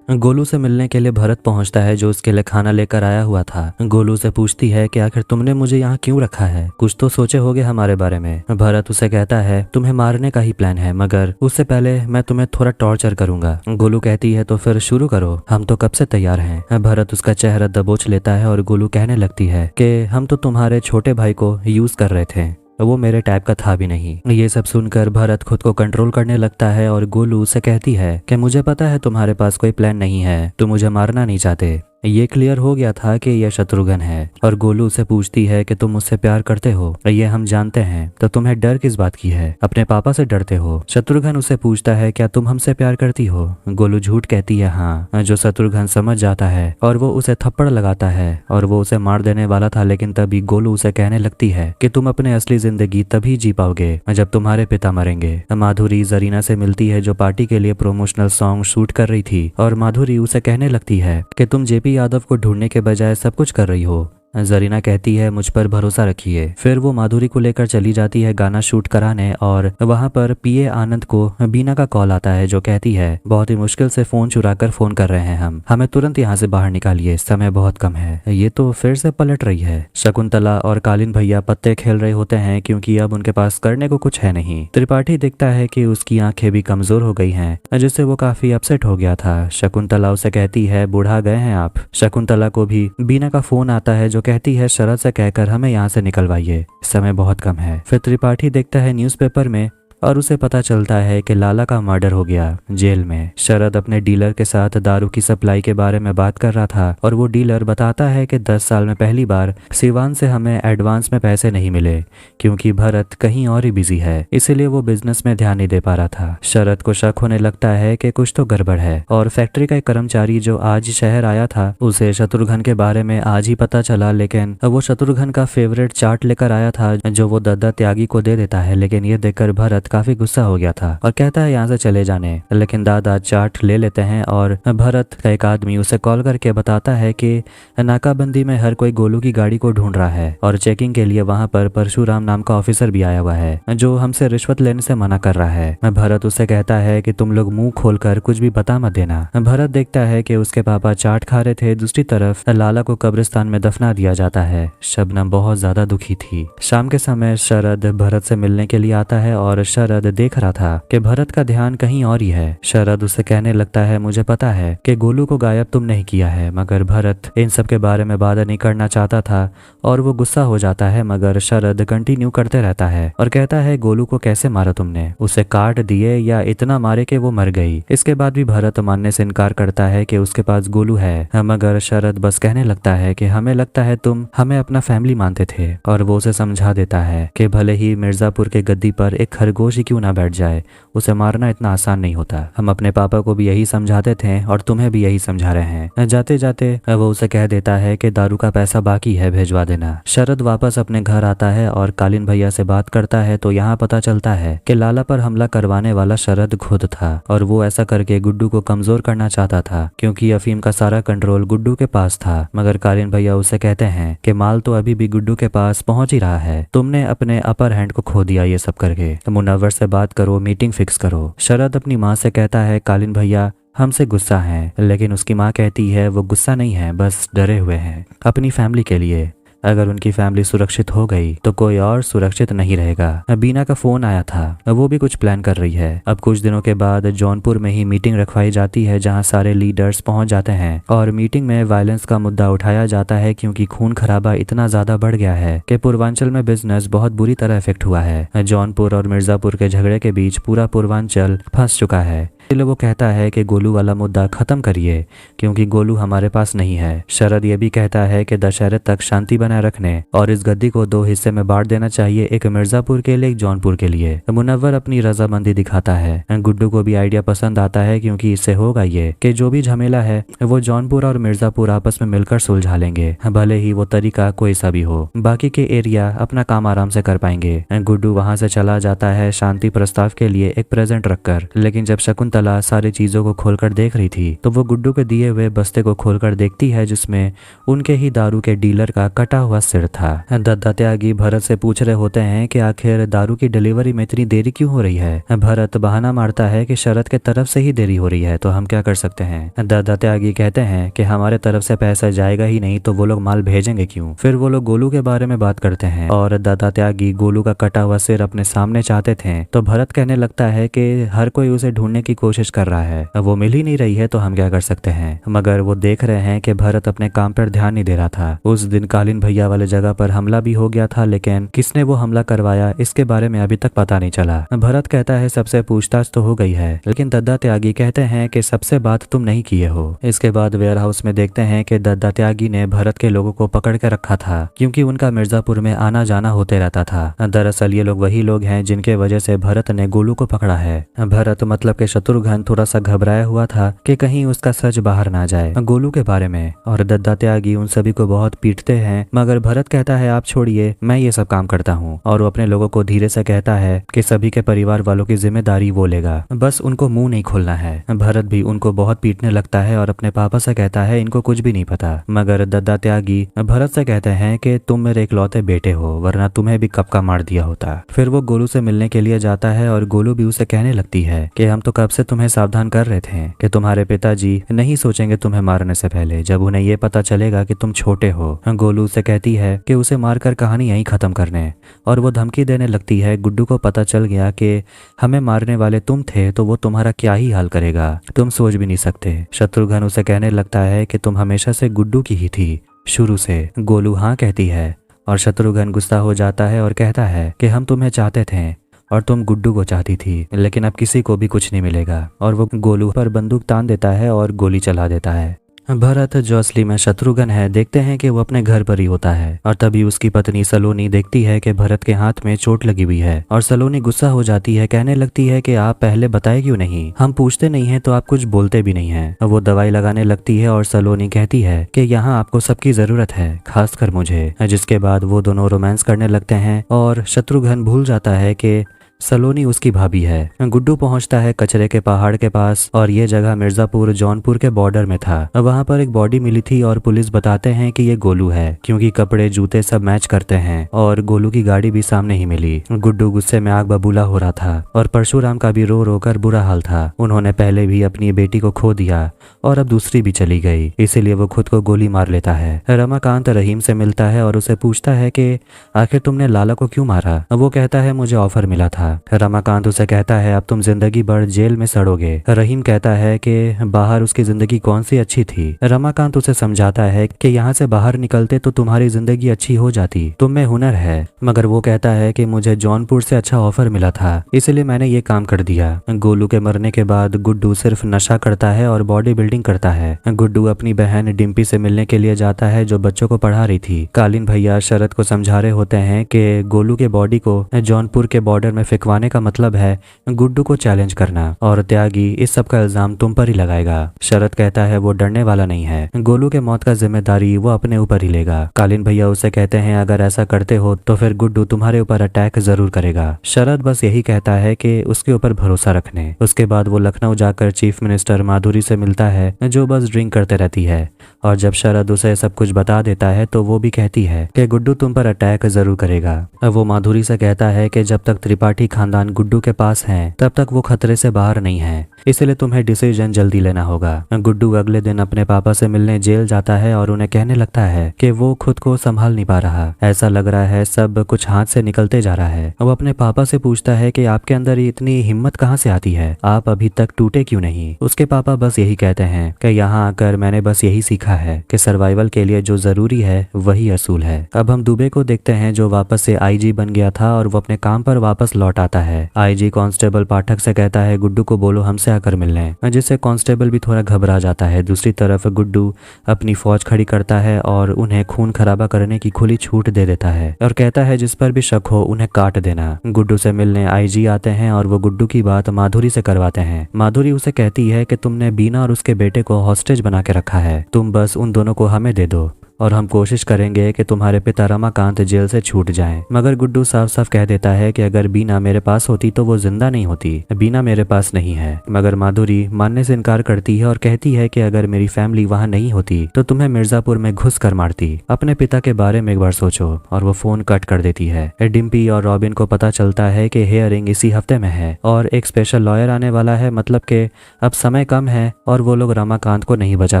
गोलू से मिलने के लिए भरत पहुंचता है जो उसके लिए खाना लेकर आया हुआ था। गोलू से पूछती है कि आखिर तुमने मुझे यहाँ क्यों रखा है, कुछ तो सोचे होगे हमारे बारे में। भरत उसे कहता है तुम्हें मारने का ही प्लान है, मगर उससे पहले मैं तुम्हें थोड़ा टॉर्चर करूंगा। गोलू कहती है तो फिर शुरू करो, हम तो कब से तैयार हैं। भरत उसका चेहरा दबोच लेता है और गोलू कहने लगती है कि हम तो तुम्हारे छोटे भाई को यूज कर रहे थे, वो मेरे टाइप का था भी नहीं। ये सब सुनकर भरत खुद को कंट्रोल करने लगता है और गोलू उसे कहती है कि मुझे पता है तुम्हारे पास कोई प्लान नहीं है, तुम मुझे मारना नहीं चाहते। ये क्लियर हो गया था कि यह शत्रुघ्न है। और गोलू से पूछती है कि तुम मुझसे प्यार करते हो, ये हम जानते हैं, तो तुम्हें डर किस बात की है, अपने पापा से डरते हो। शत्रुघ्न उसे पूछता है क्या तुम हमसे प्यार करती हो। गोलू झूठ कहती है हाँ, जो शत्रुघ्न समझ जाता है और वो उसे थप्पड़ लगाता है और वो उसे मार देने वाला था, लेकिन तभी गोलू उसे कहने लगती है कि तुम अपने असली जिंदगी तभी जी पाओगे जब तुम्हारे पिता मरेंगे। माधुरी जरीना से मिलती है जो पार्टी के लिए प्रोमोशनल सॉन्ग शूट कर रही थी, और माधुरी उसे कहने लगती है कि तुम जेपी यादव को ढूंढने के बजाय सब कुछ कर रही हो। जरीना कहती है मुझ पर भरोसा रखिए। फिर वो माधुरी को लेकर चली जाती है गाना शूट कराने, और वहां पर पीए आनंद को बीना का कॉल आता है जो कहती है बहुत ही मुश्किल से फोन चुराकर फोन कर रहे हैं हमें तुरंत यहाँ से बाहर निकालिए, समय बहुत कम है। ये तो फिर से पलट रही है। शकुंतला और कालीन भैया पत्ते खेल रहे होते हैं क्योंकि अब उनके पास करने को कुछ है नहीं। त्रिपाठी दिखता है कि उसकी आंखें भी कमजोर हो गई हैं, जिससे वो काफी अपसेट हो गया था। शकुंतला उसे कहती है बुढ़ा गए हैं आप। शकुंतला को भी बीना का फोन आता है जो कहती है शरद से कहकर हमें यहाँ से निकलवाइए, समय बहुत कम है। फिर त्रिपाठी देखता है न्यूज़पेपर में और उसे पता चलता है कि लाला का मर्डर हो गया जेल में। शरद अपने डीलर के साथ दारू की सप्लाई के बारे में बात कर रहा था और वो डीलर बताता है कि 10 साल में पहली बार सिवान से हमें एडवांस में पैसे नहीं मिले क्योंकि भरत कहीं और ही बिजी है, इसीलिए वो बिजनेस में ध्यान नहीं दे पा रहा था। शरद को शक होने लगता है कि कुछ तो गड़बड़ है, और फैक्ट्री का एक कर्मचारी जो आज शहर आया था उसे शत्रुघ्न के बारे में आज ही पता चला, लेकिन वो शत्रुघ्न का फेवरेट चार्ट लेकर आया था जो वो दद्दा त्यागी को दे देता है। लेकिन ये देखकर भरत काफी गुस्सा हो गया था और कहता है यहाँ से चले जाने, लेकिन दादा चार्ट ले लेते हैं और भरत का एक आदमी उसे कॉल करके बताता है कि नाकाबंदी में हर कोई गोलू की गाड़ी को ढूंढ रहा है और चेकिंग के लिए वहां पर परशुराम नाम का ऑफिसर भी आया हुआ है जो हमसे रिश्वत लेने से मना कर रहा है। भरत उससे कहता है कि तुम लोग मुंह खोलकर कुछ भी बता मत देना। भरत देखता है कि उसके पापा चाट खा रहे थे, दूसरी तरफ लाला को कब्रिस्तान में दफना दिया जाता है। शबनम बहुत ज्यादा दुखी थी। शाम के समय शरद भरत से मिलने के लिए आता है और शरद देख रहा था कि भरत का ध्यान कहीं और ही है। शरद उसे कहने लगता है, मुझे पता है कि गोलू को गायब तुम नहीं किया है, मगर भरत इन सब के बारे में बात नहीं करना चाहता था और वो गुस्सा हो जाता है, मगर शरद कंटिन्यू करते रहता है और कहता है, गोलू को कैसे मारा तुमने? उसे काट दिए या इतना मारे कि वो मर गई? इसके बाद भी भरत मानने से इनकार करता है कि उसके पास गोलू है, मगर शरद बस कहने लगता है कि हमें लगता है तुम हमें अपना फैमिली मानते थे। और वो उसे समझा देता है कि भले ही मिर्जापुर के गद्दी पर एक खरगोश ही क्यों ना बैठ जाए, उसे मारना इतना आसान नहीं होता। हम अपने पापा को भी यही समझाते थे और तुम्हें भी यही समझा रहे हैं। जाते जाते वो उसे कह देता है कि दारू का पैसा बाकी है, भेजवा देना। शरद वापस अपने घर आता है और कालीन भैया से बात करता है तो यहाँ पता चलता है कि लाला पर हमला करवाने वाला शरद खुद था और वो ऐसा करके गुड्डू को कमजोर करना चाहता था क्योंकि अफीम का सारा कंट्रोल गुड्डू के पास था। मगर कालीन भैया उसे कहते हैं कि माल तो अभी भी गुड्डू के पास पहुंच ही रहा है, तुमने अपने अपर हैंड को खो दिया ये सब करके। मुनव्वर से बात करो, मीटिंग फिक्स करो। शरद अपनी माँ से कहता है, कालीन भैया हमसे गुस्सा है, लेकिन उसकी माँ कहती है वो गुस्सा नहीं है, बस डरे हुए हैं अपनी फैमिली के लिए। अगर उनकी फैमिली सुरक्षित हो गई तो कोई और सुरक्षित नहीं रहेगा। बीना का फोन आया था, वो भी कुछ प्लान कर रही है। अब कुछ दिनों के बाद जौनपुर में ही मीटिंग रखवाई जाती है जहां सारे लीडर्स पहुंच जाते हैं और मीटिंग में वायलेंस का मुद्दा उठाया जाता है क्योंकि खून खराबा इतना ज्यादा बढ़ गया है कि पूर्वांचल में बिजनेस बहुत बुरी तरह इफेक्ट हुआ है। जौनपुर और मिर्जापुर के झगड़े के बीच पूरा पूर्वांचल फंस चुका है। इसलिए वो कहता है कि गोलू वाला मुद्दा खत्म करिए क्योंकि गोलू हमारे पास नहीं है। शरद ये भी कहता है कि दशहरे तक शांति बनाए रखने और इस गद्दी को 2 हिस्से में बांट देना चाहिए, एक मिर्जापुर के लिए, एक जौनपुर के लिए। मुनव्वर अपनी रजामंदी दिखाता है। गुड्डू को भी आइडिया पसंद आता है क्योंकि इससे होगा ये कि जो भी झमेला है वो जौनपुर और मिर्जापुर आपस में मिलकर सुलझा लेंगे, भले ही वो तरीका कोई सा भी हो। बाकी के एरिया अपना काम आराम से कर पाएंगे। गुड्डू वहां से चला जाता है शांति प्रस्ताव के लिए एक प्रेजेंट रखकर, लेकिन जब शकुंतला सारी चीजों को खोलकर देख रही थी तो वो गुड्डू के दिए हुए बस्ते को खोलकर देखती है जिसमें उनके ही दारू के डीलर का कटा हुआ सिर था। दद्दा त्यागी भरत से पूछ रहे होते हैं कि आखिर दारू की डिलीवरी में इतनी देरी क्यों हो रही है। भरत बहाना मारता है कि शरद के तरफ से ही देरी हो रही है तो हम क्या कर सकते हैं। दद्दा त्यागी कहते हैं कि हमारे तरफ से पैसा जाएगा ही नहीं तो वो लोग माल भेजेंगे क्यों। फिर वो लोग गोलू के बारे में बात करते हैं और दद्दा त्यागी गोलू का कटा हुआ सिर अपने सामने चाहते थे तो भरत कहने लगता है कि हर कोई उसे ढूंढने की कोशिश कर रहा है, वो मिल ही नहीं रही है तो हम क्या कर सकते हैं। मगर वो देख रहे हैं कि भरत अपने काम पर ध्यान नहीं दे रहा था। उस दिन कालीन भैया वाले जगह पर हमला भी हो गया था, लेकिन किसने वो हमला करवाया इसके बारे में अभी तक पता नहीं चला। भरत कहता है सबसे पूछताछ तो हो गई है, लेकिन दद्दा त्यागी कहते हैं कि सबसे बात तुम नहीं किए हो। इसके बाद वेयर हाउस में देखते हैं कि दद्दा त्यागी ने भरत के लोगों को पकड़ के रखा था क्योंकि उनका मिर्जापुर में आना जाना होते रहता था। दरअसल ये लोग वही लोग हैं जिनके वजह से भरत ने गोलू को पकड़ा है। भरत मतलब के शत्रुघ्न थोड़ा सा घबराया हुआ था कि कहीं उसका सच बाहर ना जाए गोलू के बारे में, और दद्दा त्यागी उन सभी को बहुत पीटते हैं। मगर भरत कहता है आप छोड़िए, मैं ये सब काम करता हूँ, और वो अपने लोगों को धीरे से कहता है कि सभी के परिवार वालों की जिम्मेदारी वो लेगा, बस उनको मुंह नहीं खोलना है। भरत भी उनको बहुत पीटने लगता है और अपने पापा से कहता है इनको कुछ भी नहीं पता। मगर दद्दा त्यागी भरत से कहते हैं कि तुम मेरे इकलौते बेटे हो, वरना तुम्हें भी कब का मार दिया होता। फिर वो गोलू से मिलने के लिए जाता है और गोलू भी उसे कहने लगती है कि हम तो कब से तुम्हें सावधान कर रहे थे कि तुम्हारे पिताजी नहीं सोचेंगे तुम्हें मारने से पहले जब उन्हें ये पता चलेगा कि तुम छोटे हो। गोलू से कहती है कि उसे मारकर कहानी यहीं खत्म करने, और वो धमकी देने लगती है गुड्डू को पता चल गया कि हमें मारने वाले तुम थे तो वो तुम्हारा क्या ही हाल करेगा, तुम सोच भी नहीं सकते। शत्रुघ्न उसे कहने लगता है कि तुम हमेशा से गुड्डू की ही थी शुरू से। गोलू हाँ कहती है और शत्रुघ्न गुस्सा हो जाता है और कहता है कि हम तुम्हें चाहते थे और तुम गुड्डू को चाहती थी, लेकिन अब किसी को भी कुछ नहीं मिलेगा। और वो गोलू पर बंदूक तान देता है और गोली चला देता है। भरत जो असली में शत्रुघ्न है देखते हैं कि वो अपने घर पर ही होता है, और तभी उसकी पत्नी सलोनी देखती है कि भरत के हाथ में चोट लगी हुई है, और सलोनी गुस्सा हो जाती है, कहने लगती है कि आप पहले बताए क्यों नहीं, हम पूछते नहीं हैं तो आप कुछ बोलते भी नहीं हैं। वो दवाई लगाने लगती है और सलोनी कहती है कि यहाँ आपको सबकी जरूरत है, खासकर मुझे। जिसके बाद वो दोनों रोमांस करने लगते हैं और शत्रुघ्न भूल जाता है कि सलोनी उसकी भाभी है। गुड्डू पहुंचता है कचरे के पहाड़ के पास, और ये जगह मिर्जापुर जौनपुर के बॉर्डर में था। वहां पर एक बॉडी मिली थी और पुलिस बताते हैं कि ये गोलू है क्योंकि कपड़े जूते सब मैच करते हैं, और गोलू की गाड़ी भी सामने ही मिली। गुड्डू गुस्से में आग बबूला हो रहा था और परशुराम का भी रो रो कर बुरा हाल था। उन्होंने पहले भी अपनी बेटी को खो दिया और अब दूसरी भी चली गई, इसीलिए वो खुद को गोली मार लेता है। रमाकांत रहीम से मिलता है और उसे पूछता है कि आखिर तुमने लाला को क्यों मारा। वो कहता है मुझे ऑफर मिला था रमाकांत उसे कहता है अब तुम जिंदगी भर जेल में सड़ोगे। रहीम कहता है कि बाहर उसकी जिंदगी कौन सी अच्छी थी। रमाकांत उसे समझाता है कि यहाँ से बाहर निकलते तो तुम्हारी जिंदगी अच्छी हो जाती, तुम में हुनर है। मगर वो कहता है कि मुझे जौनपुर से अच्छा ऑफर मिला था, इसलिए मैंने ये काम कर दिया। गोलू के मरने के बाद गुड्डू सिर्फ नशा करता है और बॉडी बिल्डिंग करता है। गुड्डू अपनी बहन डिम्पी से मिलने के लिए जाता है जो बच्चों को पढ़ा रही थी। कालीन भैया शरद को समझा रहे होते हैं कि गोलू के बॉडी को जौनपुर के बॉर्डर में फिकवाने का मतलब है गुड्डू को चैलेंज करना, और त्यागी इस सब का इल्जाम तुम पर ही लगाएगा। शरद कहता है वो डरने वाला नहीं है, गोलू के मौत का जिम्मेदारी वो अपने ऊपर ही लेगा। कालीन भैया उसे कहते हैं अगर ऐसा करते हो तो फिर गुड्डू तुम्हारे ऊपर अटैक जरूर करेगा। शरद बस यही कहता है कि उसके ऊपर भरोसा रखने। उसके बाद वो लखनऊ जाकर चीफ मिनिस्टर माधुरी से मिलता है जो बस ड्रिंक करते रहती है, और जब शरद उसे सब कुछ बता देता है तो वो भी कहती है कि गुड्डू तुम पर अटैक जरूर करेगा। वो माधुरी से कहता है कि जब तक त्रिपाठी खानदान गुड्डू के पास है तब तक वो खतरे से बाहर नहीं है, इसलिए तुम्हें डिसीजन जल्दी लेना होगा। गुड्डू अगले दिन अपने पापा से मिलने जेल जाता है और उन्हें कहने लगता है कि वो खुद को संभाल नहीं पा रहा, ऐसा लग रहा है सब कुछ हाथ से निकलते जा रहा है। वो अपने पापा से पूछता है कि आपके अंदर इतनी हिम्मत कहाँ से आती है, आप अभी तक टूटे क्यों नहीं। उसके पापा बस यही कहते हैं कि यहाँ आकर मैंने बस यही सीखा है कि सर्वाइवल के लिए जो जरूरी है वही असूल है। अब हम दुबे को देखते हैं जो वापस से आईजी बन गया था और वो अपने काम पर वापस लौट आता है। आईजी कांस्टेबल पाठक से कहता है गुड्डू को बोलो हमसे आकर मिलने, जिससे कांस्टेबल भी थोड़ा घबरा जाता है। दूसरी तरफ गुड्डू अपनी फौज खड़ी करता है और उन्हें खून खराबा करने की खुली छूट दे देता है और कहता है जिस पर भी शक हो उन्हें काट देना। गुड्डू से मिलने आईजी आते हैं और वो गुड्डू की बात माधुरी से करवाते हैं। माधुरी उसे कहती है कि तुमने बीना और उसके बेटे को हॉस्टेज बना के रखा है, तुम बस उन दोनों को हमें दे दो और हम कोशिश करेंगे कि तुम्हारे पिता रमाकांत जेल से छूट जाएं। मगर गुड्डू साफ साफ कह देता है कि अगर बीना मेरे पास होती तो वो जिंदा नहीं होती, बीना मेरे पास नहीं है। मगर माधुरी मानने से इनकार करती है और कहती है कि अगर मेरी फैमिली वहाँ नहीं होती तो तुम्हें मिर्जापुर में घुस कर मारती, अपने पिता के बारे में एक बार सोचो। और वो फोन कट कर देती है। डिम्पी और रॉबिन को पता चलता है कि हेयरिंग इसी हफ्ते में है और एक स्पेशल लॉयर आने वाला है, मतलब कि अब समय कम है और वो लोग रमाकांत को नहीं बचा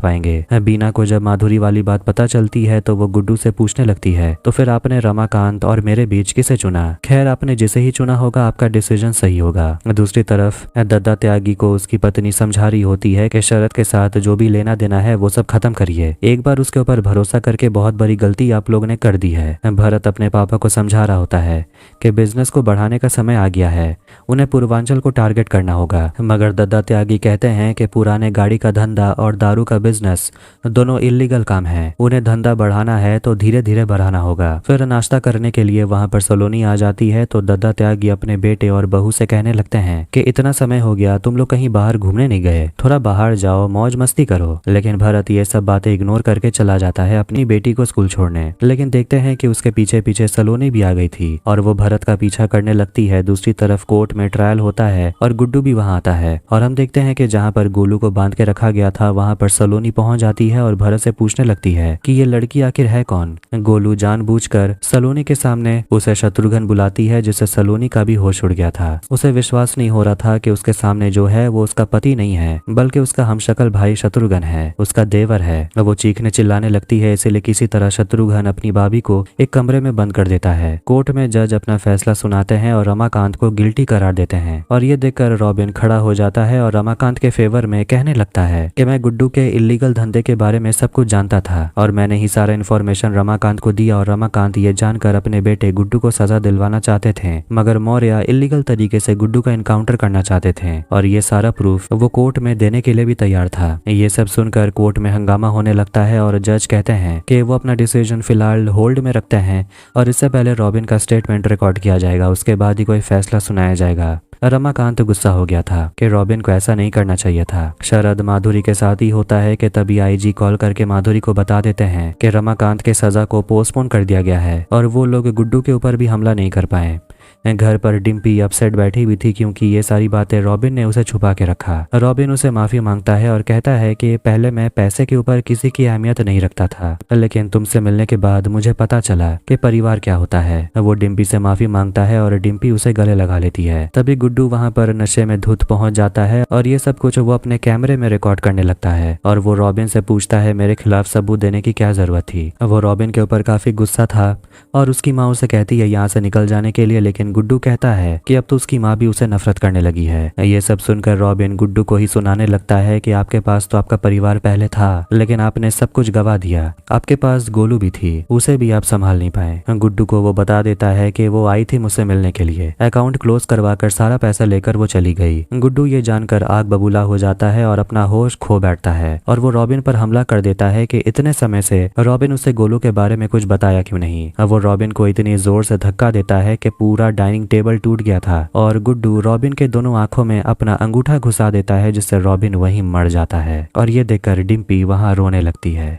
पाएंगे। बीना को जब माधुरी वाली बात पता चलती है तो वो गुड्डू से पूछने लगती है तो फिर आपने रमाकांत और मेरे बीच किसे चुना। खैर आपने जिसे ही चुना होगा आपका डिसीजन सही होगा। दूसरी तरफ दद्दा त्यागी को उसकी पत्नी समझा रही होती है कि शरद के साथ जो भी लेना देना है वो सब खत्म करिए, एक बार उसके ऊपर भरोसा करके बहुत बड़ी गलती आप लोग ने कर दी है। भरत अपने पापा को समझा रहा होता है कि बिजनेस को बढ़ाने का समय आ गया है, उन्हें पूर्वांचल को टारगेट करना होगा। मगर दद्दा त्यागी कहते हैं कि पुराने गाड़ी का धंधा और दारू का बिजनेस दोनों इलीगल काम है, उन्हें धंधा बढ़ाना है तो धीरे धीरे बढ़ाना होगा। फिर नाश्ता करने के लिए वहां पर सलोनी आ जाती है तो दद्दा त्यागी अपने बेटे और बहू से कहने लगते हैं कि इतना समय हो गया तुम लोग कहीं बाहर घूमने नहीं गए, थोड़ा बाहर जाओ मौज मस्ती करो। लेकिन भरत ये सब बातें इग्नोर करके चला जाता है अपनी बेटी को स्कूल छोड़ने। लेकिन देखते हैं कि उसके पीछे पीछे सलोनी भी आ गई थी और वो भरत का पीछा करने लगती है। दूसरी तरफ कोर्ट में ट्रायल होता है और गुड्डू भी वहां आता है और हम देखते हैं कि जहाँ पर गोलू को बांध के रखा गया था वहां पर सलोनी पहुंच जाती है और भरत से पूछने लगती है कि ये लड़की आखिर है कौन। गोलू जानबूझकर सलोनी के सामने उसे शत्रुघ्न बुलाती है जिससे सलोनी का भी होश उड़ गया था। उसे विश्वास नहीं हो रहा था कि उसके सामने जो है वो उसका पति नहीं है बल्कि उसका हमशक्ल भाई शत्रुघ्न है, उसका देवर है। वो चीखने चिल्लाने लगती है, इसीलिए किसी तरह शत्रुघ्न अपनी भाभी को एक कमरे में बंद कर देता है। कोर्ट में जज अपना फैसला सुनाते हैं और रमाकांत को गिल्टी करार देते हैं और ये देखकर रॉबिन खड़ा हो जाता है और रमाकांत के फेवर में कहने लगता है कि मैं गुड्डू के इलीगल धंधे के बारे में सब कुछ जानता था और मैंने ही सारा इन्फॉर्मेशन रमाकांत को दिया और रमाकांत ये जानकर अपने बेटे गुड्डू को सजा दिलवाना चाहते थे, मगर मौर्य इलीगल तरीके से गुड्डू का इनकाउंटर करना चाहते थे और ये सारा प्रूफ वो कोर्ट में देने के लिए भी तैयार था। ये सब सुनकर कोर्ट में हंगामा होने लगता है और जज कहते हैं कि वो अपना डिसीजन फिलहाल होल्ड में रखते हैं और इससे पहले रॉबिन का स्टेटमेंट रिकॉर्ड किया जाएगा, उसके बाद ही कोई फैसला सुनाया जाएगा। रमाकांत गुस्सा हो गया था कि रॉबिन को ऐसा नहीं करना चाहिए था। शरद माधुरी के साथ ही होता है कि तभी आईजी कॉल करके माधुरी को बता देते हैं कि रमाकांत के सजा को पोस्टपोन कर दिया गया है और वो लोग गुड्डू के ऊपर भी हमला नहीं कर पाए। घर पर डिम्पी अपसेट बैठी हुई थी क्योंकि ये सारी बातें रॉबिन ने उसे छुपा के रखा। रॉबिन उसे माफी मांगता है और कहता है कि पहले मैं पैसे के ऊपर किसी की अहमियत नहीं रखता था, लेकिन तुमसे मिलने के बाद मुझे पता चला कि परिवार क्या होता है। वो डिम्पी से माफी मांगता है और डिम्पी उसे गले लगा लेती है। तभी गुड्डू वहाँ पर नशे में धुत पहुंच जाता है और ये सब कुछ वो अपने कैमरे में रिकॉर्ड करने लगता है और वो रॉबिन से पूछता है मेरे खिलाफ सबूत देने की क्या जरूरत थी। वो रॉबिन के ऊपर काफी गुस्सा था और उसकी माँ उसे कहती है यहाँ से निकल जाने के लिए, लेकिन लेकिन गुड्डू कहता है कि अब तो उसकी माँ भी उसे नफरत करने लगी है। ये सब सुनकर रॉबिन गुड्डू को ही सुनाने लगता है कि आपके पास तो आपका परिवार पहले था, लेकिन आपने सब कुछ गवा दिया। आपके पास गोलू भी थी, उसे भी आप संभाल नहीं पाए। गुड्डू को वो बता देता है कि वो आई थी मुझसे मिलने के लिए, अकाउंट क्लोज करवाकर सारा पैसा लेकर वो चली गई। गुड्डू ये जानकर आग बबूला हो जाता है और अपना होश खो बैठता है और वो रॉबिन पर हमला कर देता है कि इतने समय से रॉबिन उसे गोलू के बारे में कुछ बताया क्यों नहीं। अब वो रॉबिन को इतनी जोर से धक्का देता है कि पूरा डाइनिंग टेबल टूट गया था और गुड्डू रॉबिन के दोनों आंखों में अपना अंगूठा घुसा देता है, जिससे रॉबिन वहीं मर जाता है। और ये देखकर डिम्पी वहां रोने लगती है।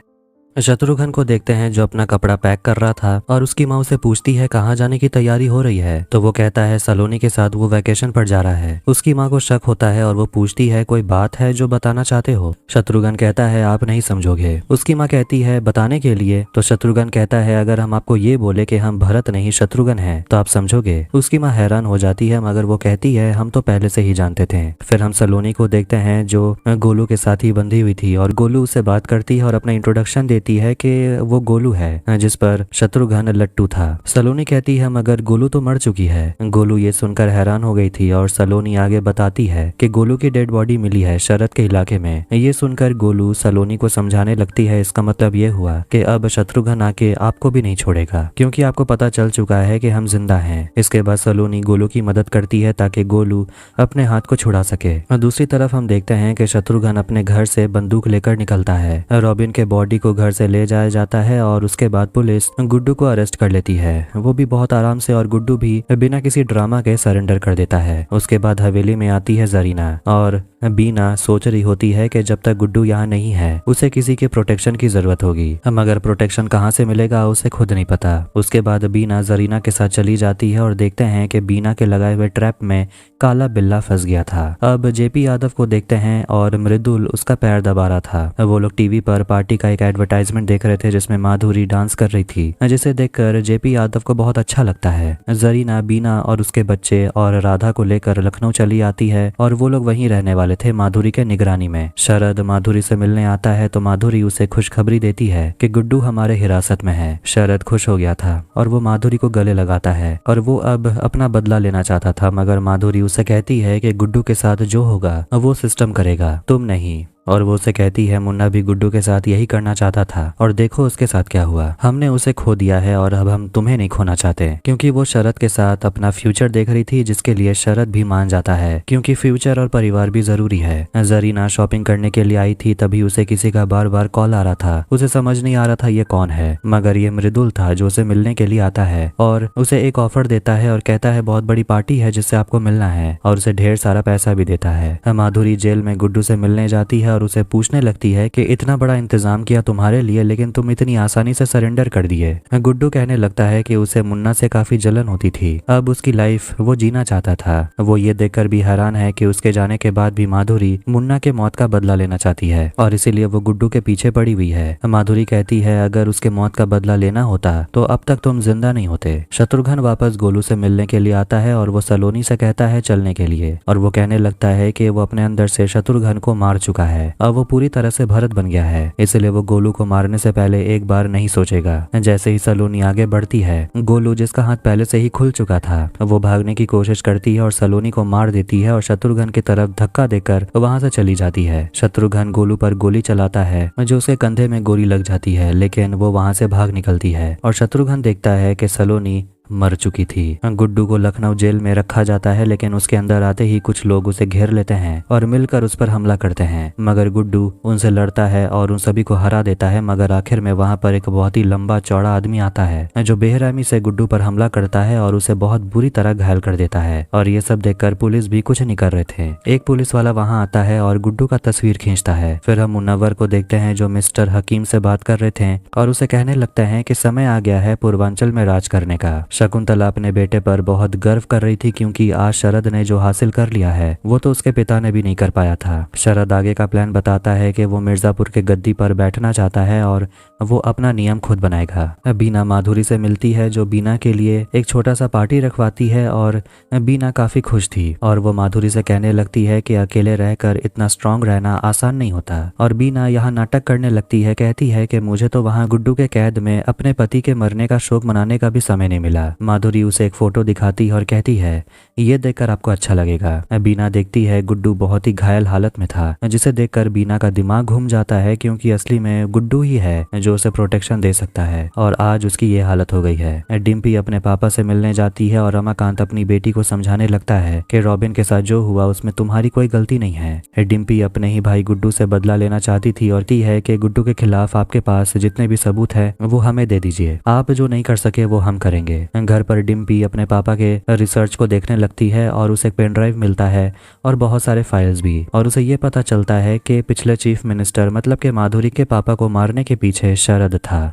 शत्रुघ्न को देखते हैं जो अपना कपड़ा पैक कर रहा था और उसकी माँ उसे पूछती है कहाँ जाने की तैयारी हो रही है, तो वो कहता है सलोनी के साथ वो वैकेशन पर जा रहा है। उसकी माँ को शक होता है और वो पूछती है कोई बात है जो बताना चाहते हो। शत्रुघ्न कहता है आप नहीं समझोगे। उसकी माँ कहती है बताने के लिए, तो शत्रुघ्न कहता है अगर हम आपको ये बोले कि हम भरत नहीं शत्रुघ्न हैं तो आप समझोगे। उसकी माँ हैरान हो जाती है मगर वो कहती है हम तो पहले से ही जानते थे। फिर हम सलोनी को देखते हैं जो गोलू के साथ ही बंधी हुई थी और गोलू उससे बात करती है और अपना इंट्रोडक्शन देती है कि वो गोलू है जिस पर शत्रुघ्न लट्टू था। सलोनी कहती है मगर गोलू तो मर चुकी है। गोलू ये सुनकर हैरान हो गई थी और सलोनी आगे बताती है कि गोलू की डेड बॉडी मिली है शरद के इलाके में। ये सुनकर गोलू सलोनी को समझाने लगती है इसका मतलब ये हुआ कि अब शत्रुघ्न आके आपको भी नहीं छोड़ेगा क्योंकि आपको पता चल चुका है कि हम जिंदा हैं। इसके बाद सलोनी गोलू की मदद करती है ताकि गोलू अपने हाथ को छुड़ा सके। दूसरी तरफ हम देखते हैं कि शत्रुघ्न अपने घर से बंदूक लेकर निकलता है। रॉबिन के बॉडी को घर से ले जाया जाता है और उसके बाद पुलिस गुड्डू को अरेस्ट कर लेती है। वो भी बहुत आराम से और गुड्डू भी बिना किसी ड्रामा के सरेंडर कर देता है। उसके बाद हवेली में आती है जरीना और बीना सोच रही होती है कि जब तक गुड्डू यहाँ नहीं है उसे किसी के प्रोटेक्शन की जरूरत होगी, मगर प्रोटेक्शन कहाँ से मिलेगा उसे खुद नहीं पता। उसके बाद बीना जरीना के साथ चली जाती है और देखते हैं कि बीना के लगाए हुए ट्रैप में काला बिल्ला फंस गया था। अब जेपी यादव को देखते हैं और मृदुल उसका पैर दबा रहा था। वो लोग टीवी पर पार्टी का एक एडवर्टाइजमेंट देख रहे थे जिसमें माधुरी डांस कर रही थी, जिसे देखकर जेपी यादव को बहुत अच्छा लगता है। जरीना बीना और उसके बच्चे और राधा को लेकर लखनऊ चली आती है और वो लोग वहीं रहने वाले थे माधुरी के निगरानी में। शरद माधुरी से मिलने आता है तो माधुरी उसे खुशखबरी देती है कि गुड्डू हमारे हिरासत में है। शरद खुश हो गया था और वो माधुरी को गले लगाता है और वो अब अपना बदला लेना चाहता था, मगर माधुरी उसे कहती है कि गुड्डू के साथ जो होगा वो सिस्टम करेगा, तुम नहीं। और वो उसे कहती है मुन्ना भी गुड्डू के साथ यही करना चाहता था और देखो उसके साथ क्या हुआ, हमने उसे खो दिया है और अब हम तुम्हें नहीं खोना चाहते। क्योंकि वो शरद के साथ अपना फ्यूचर देख रही थी, जिसके लिए शरद भी मान जाता है क्योंकि फ्यूचर और परिवार भी जरूरी है। जरीना शॉपिंग करने के लिए आई थी, तभी उसे किसी का बार बार कॉल आ रहा था। उसे समझ नहीं आ रहा था ये कौन है, मगर ये मृदुल था जो उसे मिलने के लिए आता है और उसे एक ऑफर देता है और कहता है बहुत बड़ी पार्टी है जिससे आपको मिलना है, और उसे ढेर सारा पैसा भी देता है। माधुरी जेल में गुड्डू से मिलने जाती है और उसे पूछने लगती है कि इतना बड़ा इंतजाम किया तुम्हारे लिए, लेकिन तुम इतनी आसानी से सरेंडर कर दिए। गुड्डू कहने लगता है कि उसे मुन्ना से काफी जलन होती थी, अब उसकी लाइफ वो जीना चाहता था। वो ये देखकर भी हैरान है कि उसके जाने के बाद भी माधुरी मुन्ना के मौत का बदला लेना चाहती है और इसीलिए वो गुड्डू के पीछे पड़ी हुई है। माधुरी कहती है अगर उसके मौत का बदला लेना होता तो अब तक तुम जिंदा नहीं होते। शत्रुघ्न वापस गोलू से मिलने के लिए आता है और वो सलोनी से कहता है चलने के लिए, और वो कहने लगता है कि वो अपने अंदर से शत्रुघ्न को मार चुका है, अब वो पूरी तरह से भरत बन गया है, इसलिए वो गोलू को मारने से पहले एक बार नहीं सोचेगा। जैसे ही सलोनी आगे बढ़ती है, गोलू जिसका हाथ पहले से ही खुल चुका था वो भागने की कोशिश करती है और सलोनी को मार देती है और शत्रुघ्न की तरफ धक्का देकर वहां से चली जाती है। शत्रुघ्न गोलू पर गोली चलाता है जो उसके कंधे में गोली लग जाती है, लेकिन वो वहां से भाग निकलती है और शत्रुघ्न देखता है कि सलोनी मर चुकी थी। गुड्डू को लखनऊ जेल में रखा जाता है, लेकिन उसके अंदर आते ही कुछ लोग उसे घेर लेते हैं और मिलकर उस पर हमला करते हैं, मगर गुड्डू उनसे लड़ता है और उन सभी को हरा देता है। मगर आखिर में वहां पर एक बहुत ही लंबा चौड़ा आदमी आता है जो बेरहमी से गुड्डू पर हमला करता है और उसे बहुत बुरी तरह घायल कर देता है, और ये सब देखकर पुलिस भी कुछ नहीं कर रहे थे। एक पुलिस वाला वहां आता है और गुड्डू का तस्वीर खींचता है। फिर हम मुन्नवर को देखते हैं जो मिस्टर हकीम से बात कर रहे थे और उसे कहने लगता है कि समय आ गया है पूर्वांचल में राज करने का। शकुंतला अपने बेटे पर बहुत गर्व कर रही थी क्योंकि आज शरद ने जो हासिल कर लिया है वो तो उसके पिता ने भी नहीं कर पाया था। शरद आगे का प्लान बताता है कि वो मिर्जापुर के गद्दी पर बैठना चाहता है और वो अपना नियम खुद बनाएगा। बीना माधुरी से मिलती है जो बीना के लिए एक छोटा सा पार्टी रखवाती है और बीना काफी खुश थी और वो माधुरी से कहने लगती है कि अकेले रहकर इतना स्ट्रांग रहना आसान नहीं होता और बीना यहाँ नाटक करने लगती है। कहती है कि मुझे तो वहाँ गुड्डू के कैद में अपने पति के मरने का शोक मनाने का भी समय नहीं मिला। माधुरी उसे एक फोटो दिखाती और कहती है ये देखकर आपको अच्छा लगेगा। बीना देखती है गुड्डू बहुत ही घायल हालत में था, जिसे देखकर बीना का दिमाग घूम जाता है क्योंकि असली में गुड्डू ही है जो उसे प्रोटेक्शन दे सकता है और आज उसकी ये हालत हो गई है। डिम्पी अपने पापा से मिलने जाती है और रमाकांत अपनी बेटी को समझाने लगता है कि रॉबिन के साथ जो हुआ उसमें तुम्हारी कोई गलती नहीं है। डिम्पी अपने ही भाई गुड्डू से बदला लेना चाहती थी और ती है कि गुड्डू के खिलाफ आपके पास जितने भी सबूत है वो हमें दे दीजिए, आप जो नहीं कर सके वो हम करेंगे। घर पर डिम्पी अपने पापा के रिसर्च को देखने लगती है और उसे एक पेन ड्राइव मिलता है और बहुत सारे फाइल्स भी, और उसे ये पता चलता है कि पिछले चीफ मिनिस्टर मतलब के माधुरी के पापा को मारने के पीछे शरद था।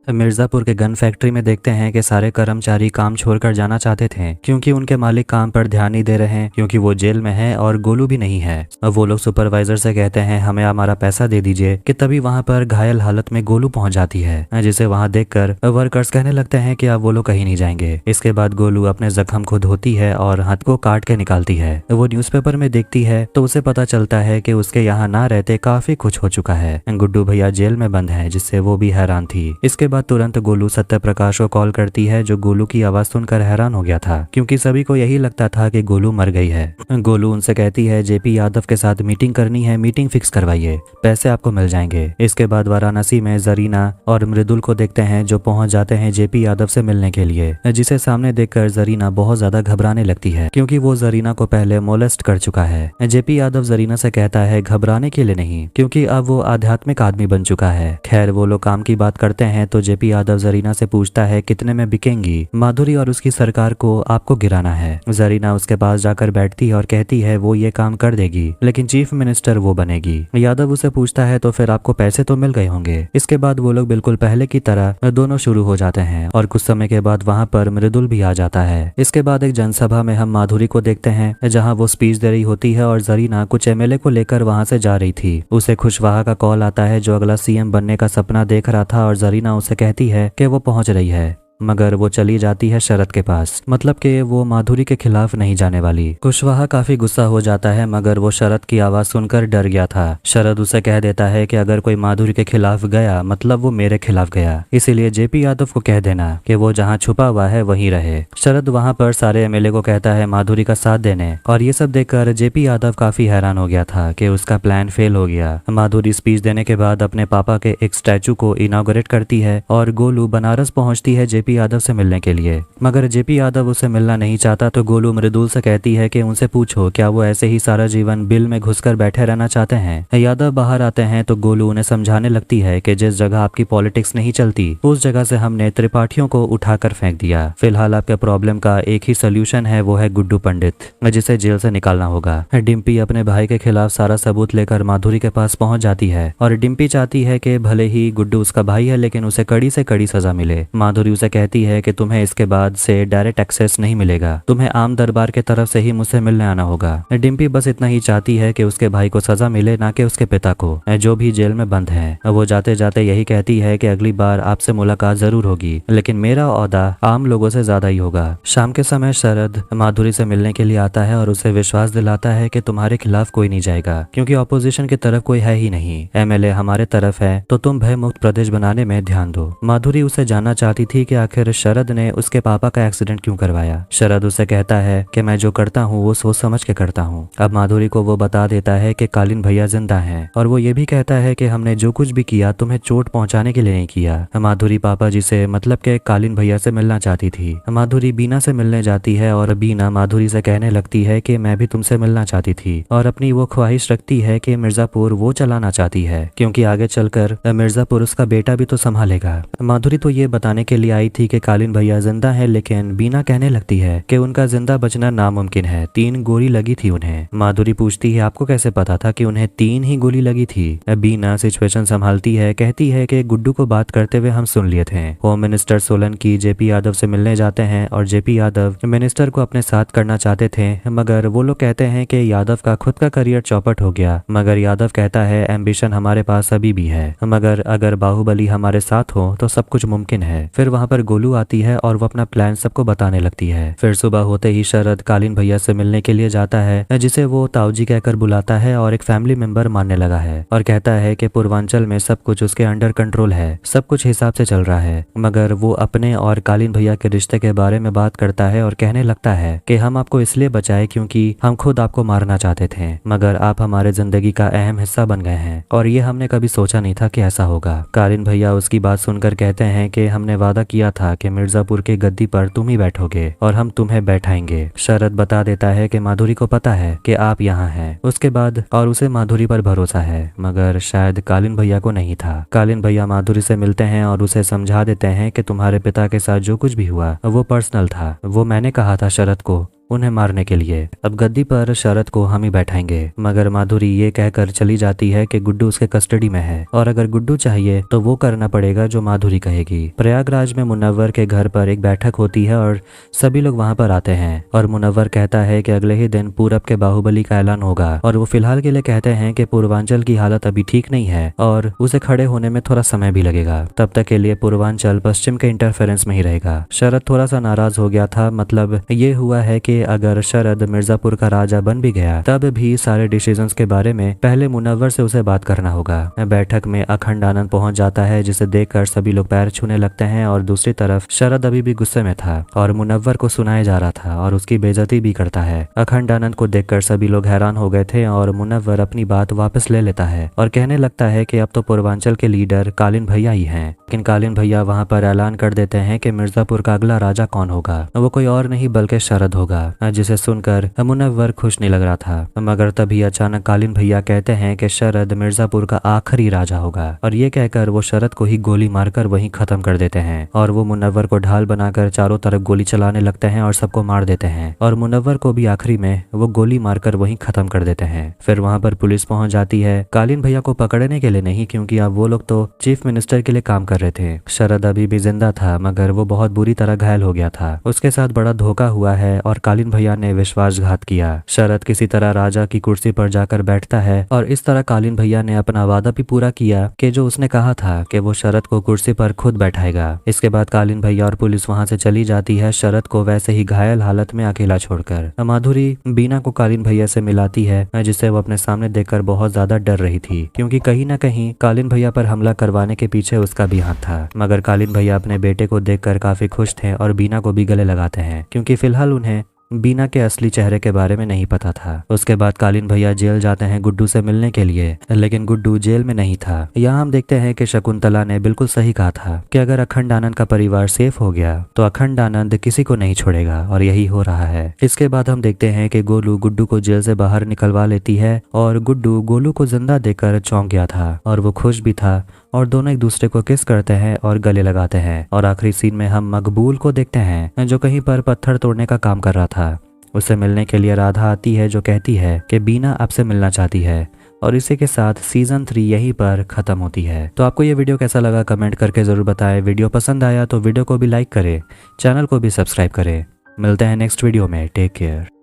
मिर्जापुर के गन फैक्ट्री में देखते हैं कि सारे कर्मचारी काम छोड़कर जाना चाहते थे क्योंकि उनके मालिक काम पर ध्यान नहीं दे रहे हैं क्योंकि वो जेल में है और गोलू भी नहीं है। अब वो लोग सुपरवाइजर से कहते हैं हमें हमारा पैसा दे दीजिए कि तभी वहां पर घायल हालत में गोलू पहुंच जाती है, जिसे वहां देखकर वर्कर्स कहने लगते हैं कि अब वो लोग कहीं नहीं जाएंगे। इसके बाद गोलू अपने जख्म को धोती है और हाथ को काट के निकालती है। वो न्यूज़पेपर में देखती है तो उसे पता चलता है कि उसके यहाँ ना रहते काफी कुछ हो चुका है। गुड्डू भैया जेल में बंद है, जिससे वो भी हैरान थी। इसके तुरंत गोलू सत्य प्रकाश को कॉल करती है जो गोलू की आवाज सुनकर हैरान हो गया था क्योंकि सभी को यही लगता था कि गोलू मर गई है। गोलू उनसे कहती है जेपी यादव के साथ मीटिंग करनी है, मीटिंग फिक्स करवाइए, पैसे आपको मिल जाएंगे। इसके बाद वाराणसी में जरीना और मृदुल को देखते हैं जो पहुंच जाते हैं जेपी यादव से मिलने के लिए, जिसे सामने देखकर जरीना बहुत ज्यादा घबराने लगती है क्योंकि वो जरीना को पहले मोलेस्ट कर चुका है। जेपी यादव जरीना से कहता है घबराने के लिए नहीं क्योंकि अब वो आध्यात्मिक आदमी बन चुका है। खैर वो लोग काम की बात करते हैं तो जेपी यादव जरीना से पूछता है कितने में बिकेंगी माधुरी और उसकी सरकार को, आपको गिराना है। जरीना उसके पास जाकर बैठती है और कहती है वो ये काम कर देगी लेकिन चीफ मिनिस्टर वो बनेगी। यादव उसे पूछता है तो फिर आपको पैसे तो मिल गए होंगे। इसके बाद वो लोग बिल्कुल पहले की तरह दोनों शुरू हो जाते हैं और कुछ समय के बाद वहाँ पर मृदुल भी आ जाता है। इसके बाद एक जनसभा में हम माधुरी को देखते हैं जहाँ वो स्पीच दे रही होती है और जरीना कुछ एमएलए को लेकर वहाँ से जा रही थी। उसे खुशवाहा का कॉल आता है जो अगला सीएम बनने का सपना देख रहा था और जरीना उसे कहती है कि वो पहुंच रही है, मगर वो चली जाती है शरद के पास, मतलब कि वो माधुरी के खिलाफ नहीं जाने वाली। कुशवाहा काफी गुस्सा हो जाता है मगर वो शरद की आवाज सुनकर डर गया था। शरद उसे कह देता है कि अगर कोई माधुरी के खिलाफ गया मतलब वो मेरे खिलाफ गया, इसीलिए जेपी यादव को कह देना कि वो जहाँ छुपा हुआ है वहीं रहे। शरद वहाँ पर सारे एमएलए को कहता है माधुरी का साथ देने और ये सब देखकर जेपी यादव काफी हैरान हो गया था कि उसका प्लान फेल हो गया। माधुरी स्पीच देने के बाद अपने पापा के एक स्टैचू को इनॉग्रेट करती है और गोलू बनारस पहुंचती है जेपी यादव से मिलने के लिए, मगर जेपी यादव उसे मिलना नहीं चाहता तो गोलू मृदुल से कहती है कि उनसे पूछो क्या वो ऐसे ही सारा जीवन बिल में घुसकर बैठे रहना चाहते हैं। यादव बाहर आते हैं तो गोलू उन्हें समझाने लगती है कि जिस जगह आपकी पॉलिटिक्स नहीं चलती उस जगह से हमने त्रिपाठियों को उठाकर फेंक दिया। फिलहाल आपके प्रॉब्लम का एक ही सोल्यूशन है, वो है गुड्डू पंडित, जिसे जेल से निकालना होगा। डिम्पी अपने भाई के खिलाफ सारा सबूत लेकर माधुरी के पास पहुंच जाती है और डिम्पी चाहती है कि भले ही गुड्डू उसका भाई है लेकिन उसे कड़ी से कड़ी सजा मिले। माधुरी उसे कहती है कि तुम्हें इसके बाद से डायरेक्ट एक्सेस नहीं मिलेगा, तुम्हें आम दरबार के तरफ से ही मुझसे मिलने आना होगा। डिम्पी बस इतना ही चाहती है कि उसके भाई को सजा मिले, ना कि उसके पिता को, जो भी जेल में बंद है। वो जाते जाते यही कहती है कि अगली बार आपसे मुलाकात जरूर होगी लेकिन मेरा ओहदा आम लोगों से ज्यादा ही होगा। शाम के समय शरद माधुरी से मिलने के लिए आता है और उसे विश्वास दिलाता है कि तुम्हारे खिलाफ कोई नहीं जाएगा क्योंकि ऑपोजिशन की तरफ कोई है ही नहीं, एमएलए हमारे तरफ है तो तुम भय मुक्त प्रदेश बनाने में ध्यान दो। माधुरी उसे जानना चाहती थी कि आखिर शरद ने उसके पापा का एक्सीडेंट क्यों करवाया। शरद उसे कहता है कि मैं जो करता हूँ वो सोच समझ के करता हूँ। अब माधुरी को वो बता देता है कि कालीन भैया जिंदा हैं और वो ये भी कहता है कि हमने जो कुछ भी किया तुम्हें चोट पहुंचाने के लिए नहीं किया। माधुरी पापा जी से मतलब के कालीन भैया से मिलना चाहती थी। माधुरी बीना से मिलने जाती है और बीना माधुरी से कहने लगती है कि मैं भी तुमसे मिलना चाहती थी और अपनी वो ख्वाहिश रखती है कि मिर्जापुर वो चलाना चाहती है क्योंकि आगे चलकर मिर्जापुर उसका बेटा भी तो संभालेगा। माधुरी तो ये बताने के लिए आई थी कि कालीन भैया जिंदा है, लेकिन बीना कहने लगती है कि उनका जिंदा बचना नामुमकिन है, 3 गोली लगी थी उन्हें। माधुरी पूछती है आपको कैसे पता था कि उन्हें 3 ही गोली लगी थी। बीना सिचुएशन संभालती है, कहती है कि गुड्डू को बात करते हुए हम सुन लिए थे। Home minister Solanki JP Yadav से मिलने जाते हैं और जेपी यादव मिनिस्टर को अपने साथ करना चाहते थे, मगर वो लोग कहते हैं कि यादव का खुद का करियर चौपट हो गया। मगर यादव कहता है एम्बिशन हमारे पास अभी भी है, मगर अगर बाहुबली हमारे साथ हो तो सब कुछ मुमकिन है। फिर वहां पर गोलू आती है और वो अपना प्लान सबको बताने लगती है। फिर सुबह होते ही शरद कालीन भैया से मिलने के लिए जाता है, जिसे वो ताऊजी कहकर बुलाता है और एक फैमिली मेंबर मानने लगा है और कहता है कि पूर्वांचल में सब कुछ उसके अंडर कंट्रोल है, सब कुछ हिसाब से चल रहा है। मगर वो अपने और कालीन भैया के रिश्ते के बारे में बात करता है और कहने लगता है कि हम आपको इसलिए बचाए क्योंकि हम खुद आपको मारना चाहते थे, मगर आप हमारे जिंदगी का अहम हिस्सा बन गए हैं और ये हमने कभी सोचा नहीं था कि ऐसा होगा। कालीन भैया उसकी बात सुनकर कहते हैं कि हमने वादा किया था कि मिर्जापुर के गद्दी पर तुम ही बैठोगे और हम तुम्हें बैठाएंगे। शरद बता देता है कि माधुरी को पता है कि आप यहाँ हैं। उसके बाद और उसे माधुरी पर भरोसा है, मगर शायद कालीन भैया को नहीं था। कालीन भैया माधुरी से मिलते हैं और उसे समझा देते हैं कि तुम्हारे पिता के साथ जो कुछ भी हुआ वो पर्सनल था, वो मैंने कहा था शरद को उन्हें मारने के लिए। अब गद्दी पर शरद को हम ही बैठाएंगे। मगर माधुरी ये कहकर चली जाती है कि गुड्डू उसके कस्टडी में है और अगर गुड्डू चाहिए तो वो करना पड़ेगा जो माधुरी कहेगी। प्रयागराज में मुनव्वर के घर पर एक बैठक होती है और सभी लोग वहां पर आते हैं और मुनव्वर कहता है कि अगले ही दिन पूरब के बाहुबली का ऐलान होगा और वो फिलहाल के लिए कहते हैं कि पूर्वांचल की हालत अभी ठीक नहीं है और उसे खड़े होने में थोड़ा समय भी लगेगा। तब तक के लिए पूर्वांचल पश्चिम के इंटरफेरेंस में ही रहेगा। शरद थोड़ा सा नाराज हो गया था, मतलब ये हुआ है कि अगर शरद मिर्जापुर का राजा बन भी गया तब भी सारे डिसीजंस के बारे में पहले मुनव्वर से उसे बात करना होगा। बैठक में अखंड आनंद पहुंच जाता है, जिसे देखकर सभी लोग पैर छूने लगते हैं और दूसरी तरफ शरद अभी भी गुस्से में था और मुनव्वर को सुनाया जा रहा था और उसकी बेइज्जती भी करता है। अखंड आनंद को देखकर सभी लोग हैरान हो गए थे और मुनव्वर अपनी बात वापस ले लेता है और कहने लगता है कि अब तो पूर्वांचल के लीडर कालीन भैया ही हैं। लेकिन कालीन भैया वहां पर ऐलान कर देते हैं कि मिर्जापुर का अगला राजा कौन होगा, वो कोई और नहीं बल्कि शरद होगा, जिसे सुनकर मुनव्वर खुश नहीं लग रहा था। मगर तभी अचानक कालीन भैया कहते हैं कि शरद मिर्जापुर का आखिरी राजा होगा और ये कहकर वो शरद को ही गोली मारकर वहीं खत्म कर देते हैं और वो मुनव्वर को ढाल बनाकर चारों तरफ गोली चलाने लगते हैं और सबको मार देते हैं और मुनव्वर को भी आखिरी में वो गोली मारकर वहीं खत्म कर देते हैं। फिर वहां पर पुलिस पहुंच जाती है, कालीन भैया को पकड़ने के लिए नहीं, क्योंकि अब वो लोग तो चीफ मिनिस्टर के लिए काम कर रहे थे। शरद अभी भी जिंदा था, मगर वो बहुत बुरी तरह घायल हो गया था। उसके साथ बड़ा धोखा हुआ है और कालीन भैया ने विश्वासघात किया। शरद किसी तरह राजा की कुर्सी पर जाकर बैठता है और इस तरह कालीन भैया ने अपना वादा भी पूरा किया कि जो उसने कहा था कि वो शरद को कुर्सी पर खुद बैठाएगा। इसके बाद कालीन भैया और पुलिस वहां से चली जाती है, शरद को वैसे ही घायल हालत में अकेला छोड़कर। माधुरी बीना को कालीन भैया से मिलाती है, जिसे वो अपने सामने देखकर बहुत ज्यादा डर रही थी, क्योंकि कहीं ना कहीं कालीन भैया पर हमला करवाने के पीछे उसका भी हाथ था। मगर कालीन भैया अपने बेटे को देखकर काफी खुश थे और बीना को भी गले लगाते हैं, क्योंकि फिलहाल उन्हें बीना के असली चेहरे के बारे में नहीं पता था। उसके बाद कालीन भैया जेल जाते हैं गुड्डू से मिलने के लिए, लेकिन गुड्डू जेल में नहीं था। यहाँ हम देखते हैं कि शकुंतला ने बिल्कुल सही कहा था कि अगर अखंड आनंद का परिवार सेफ हो गया तो अखंड आनंद किसी को नहीं छोड़ेगा, और यही हो रहा है। इसके बाद हम देखते हैं कि गोलू गुड्डू को जेल से बाहर निकलवा लेती है और गुड्डू गोलू को जिंदा देखकर चौंक गया था और वो खुश भी था और दोनों एक दूसरे को किस करते हैं और गले लगाते हैं। और आखिरी सीन में हम मकबूल को देखते हैं जो कहीं पर पत्थर तोड़ने का काम कर रहा था। उससे मिलने के लिए राधा आती है, जो कहती है कि बीना आपसे मिलना चाहती है। और इसी के साथ सीजन 3 यहीं पर खत्म होती है। तो आपको ये वीडियो कैसा लगा कमेंट करके जरूर बताएं। वीडियो पसंद आया तो वीडियो को भी लाइक करें, चैनल को भी सब्सक्राइब करें। मिलते हैं नेक्स्ट वीडियो में। Take care.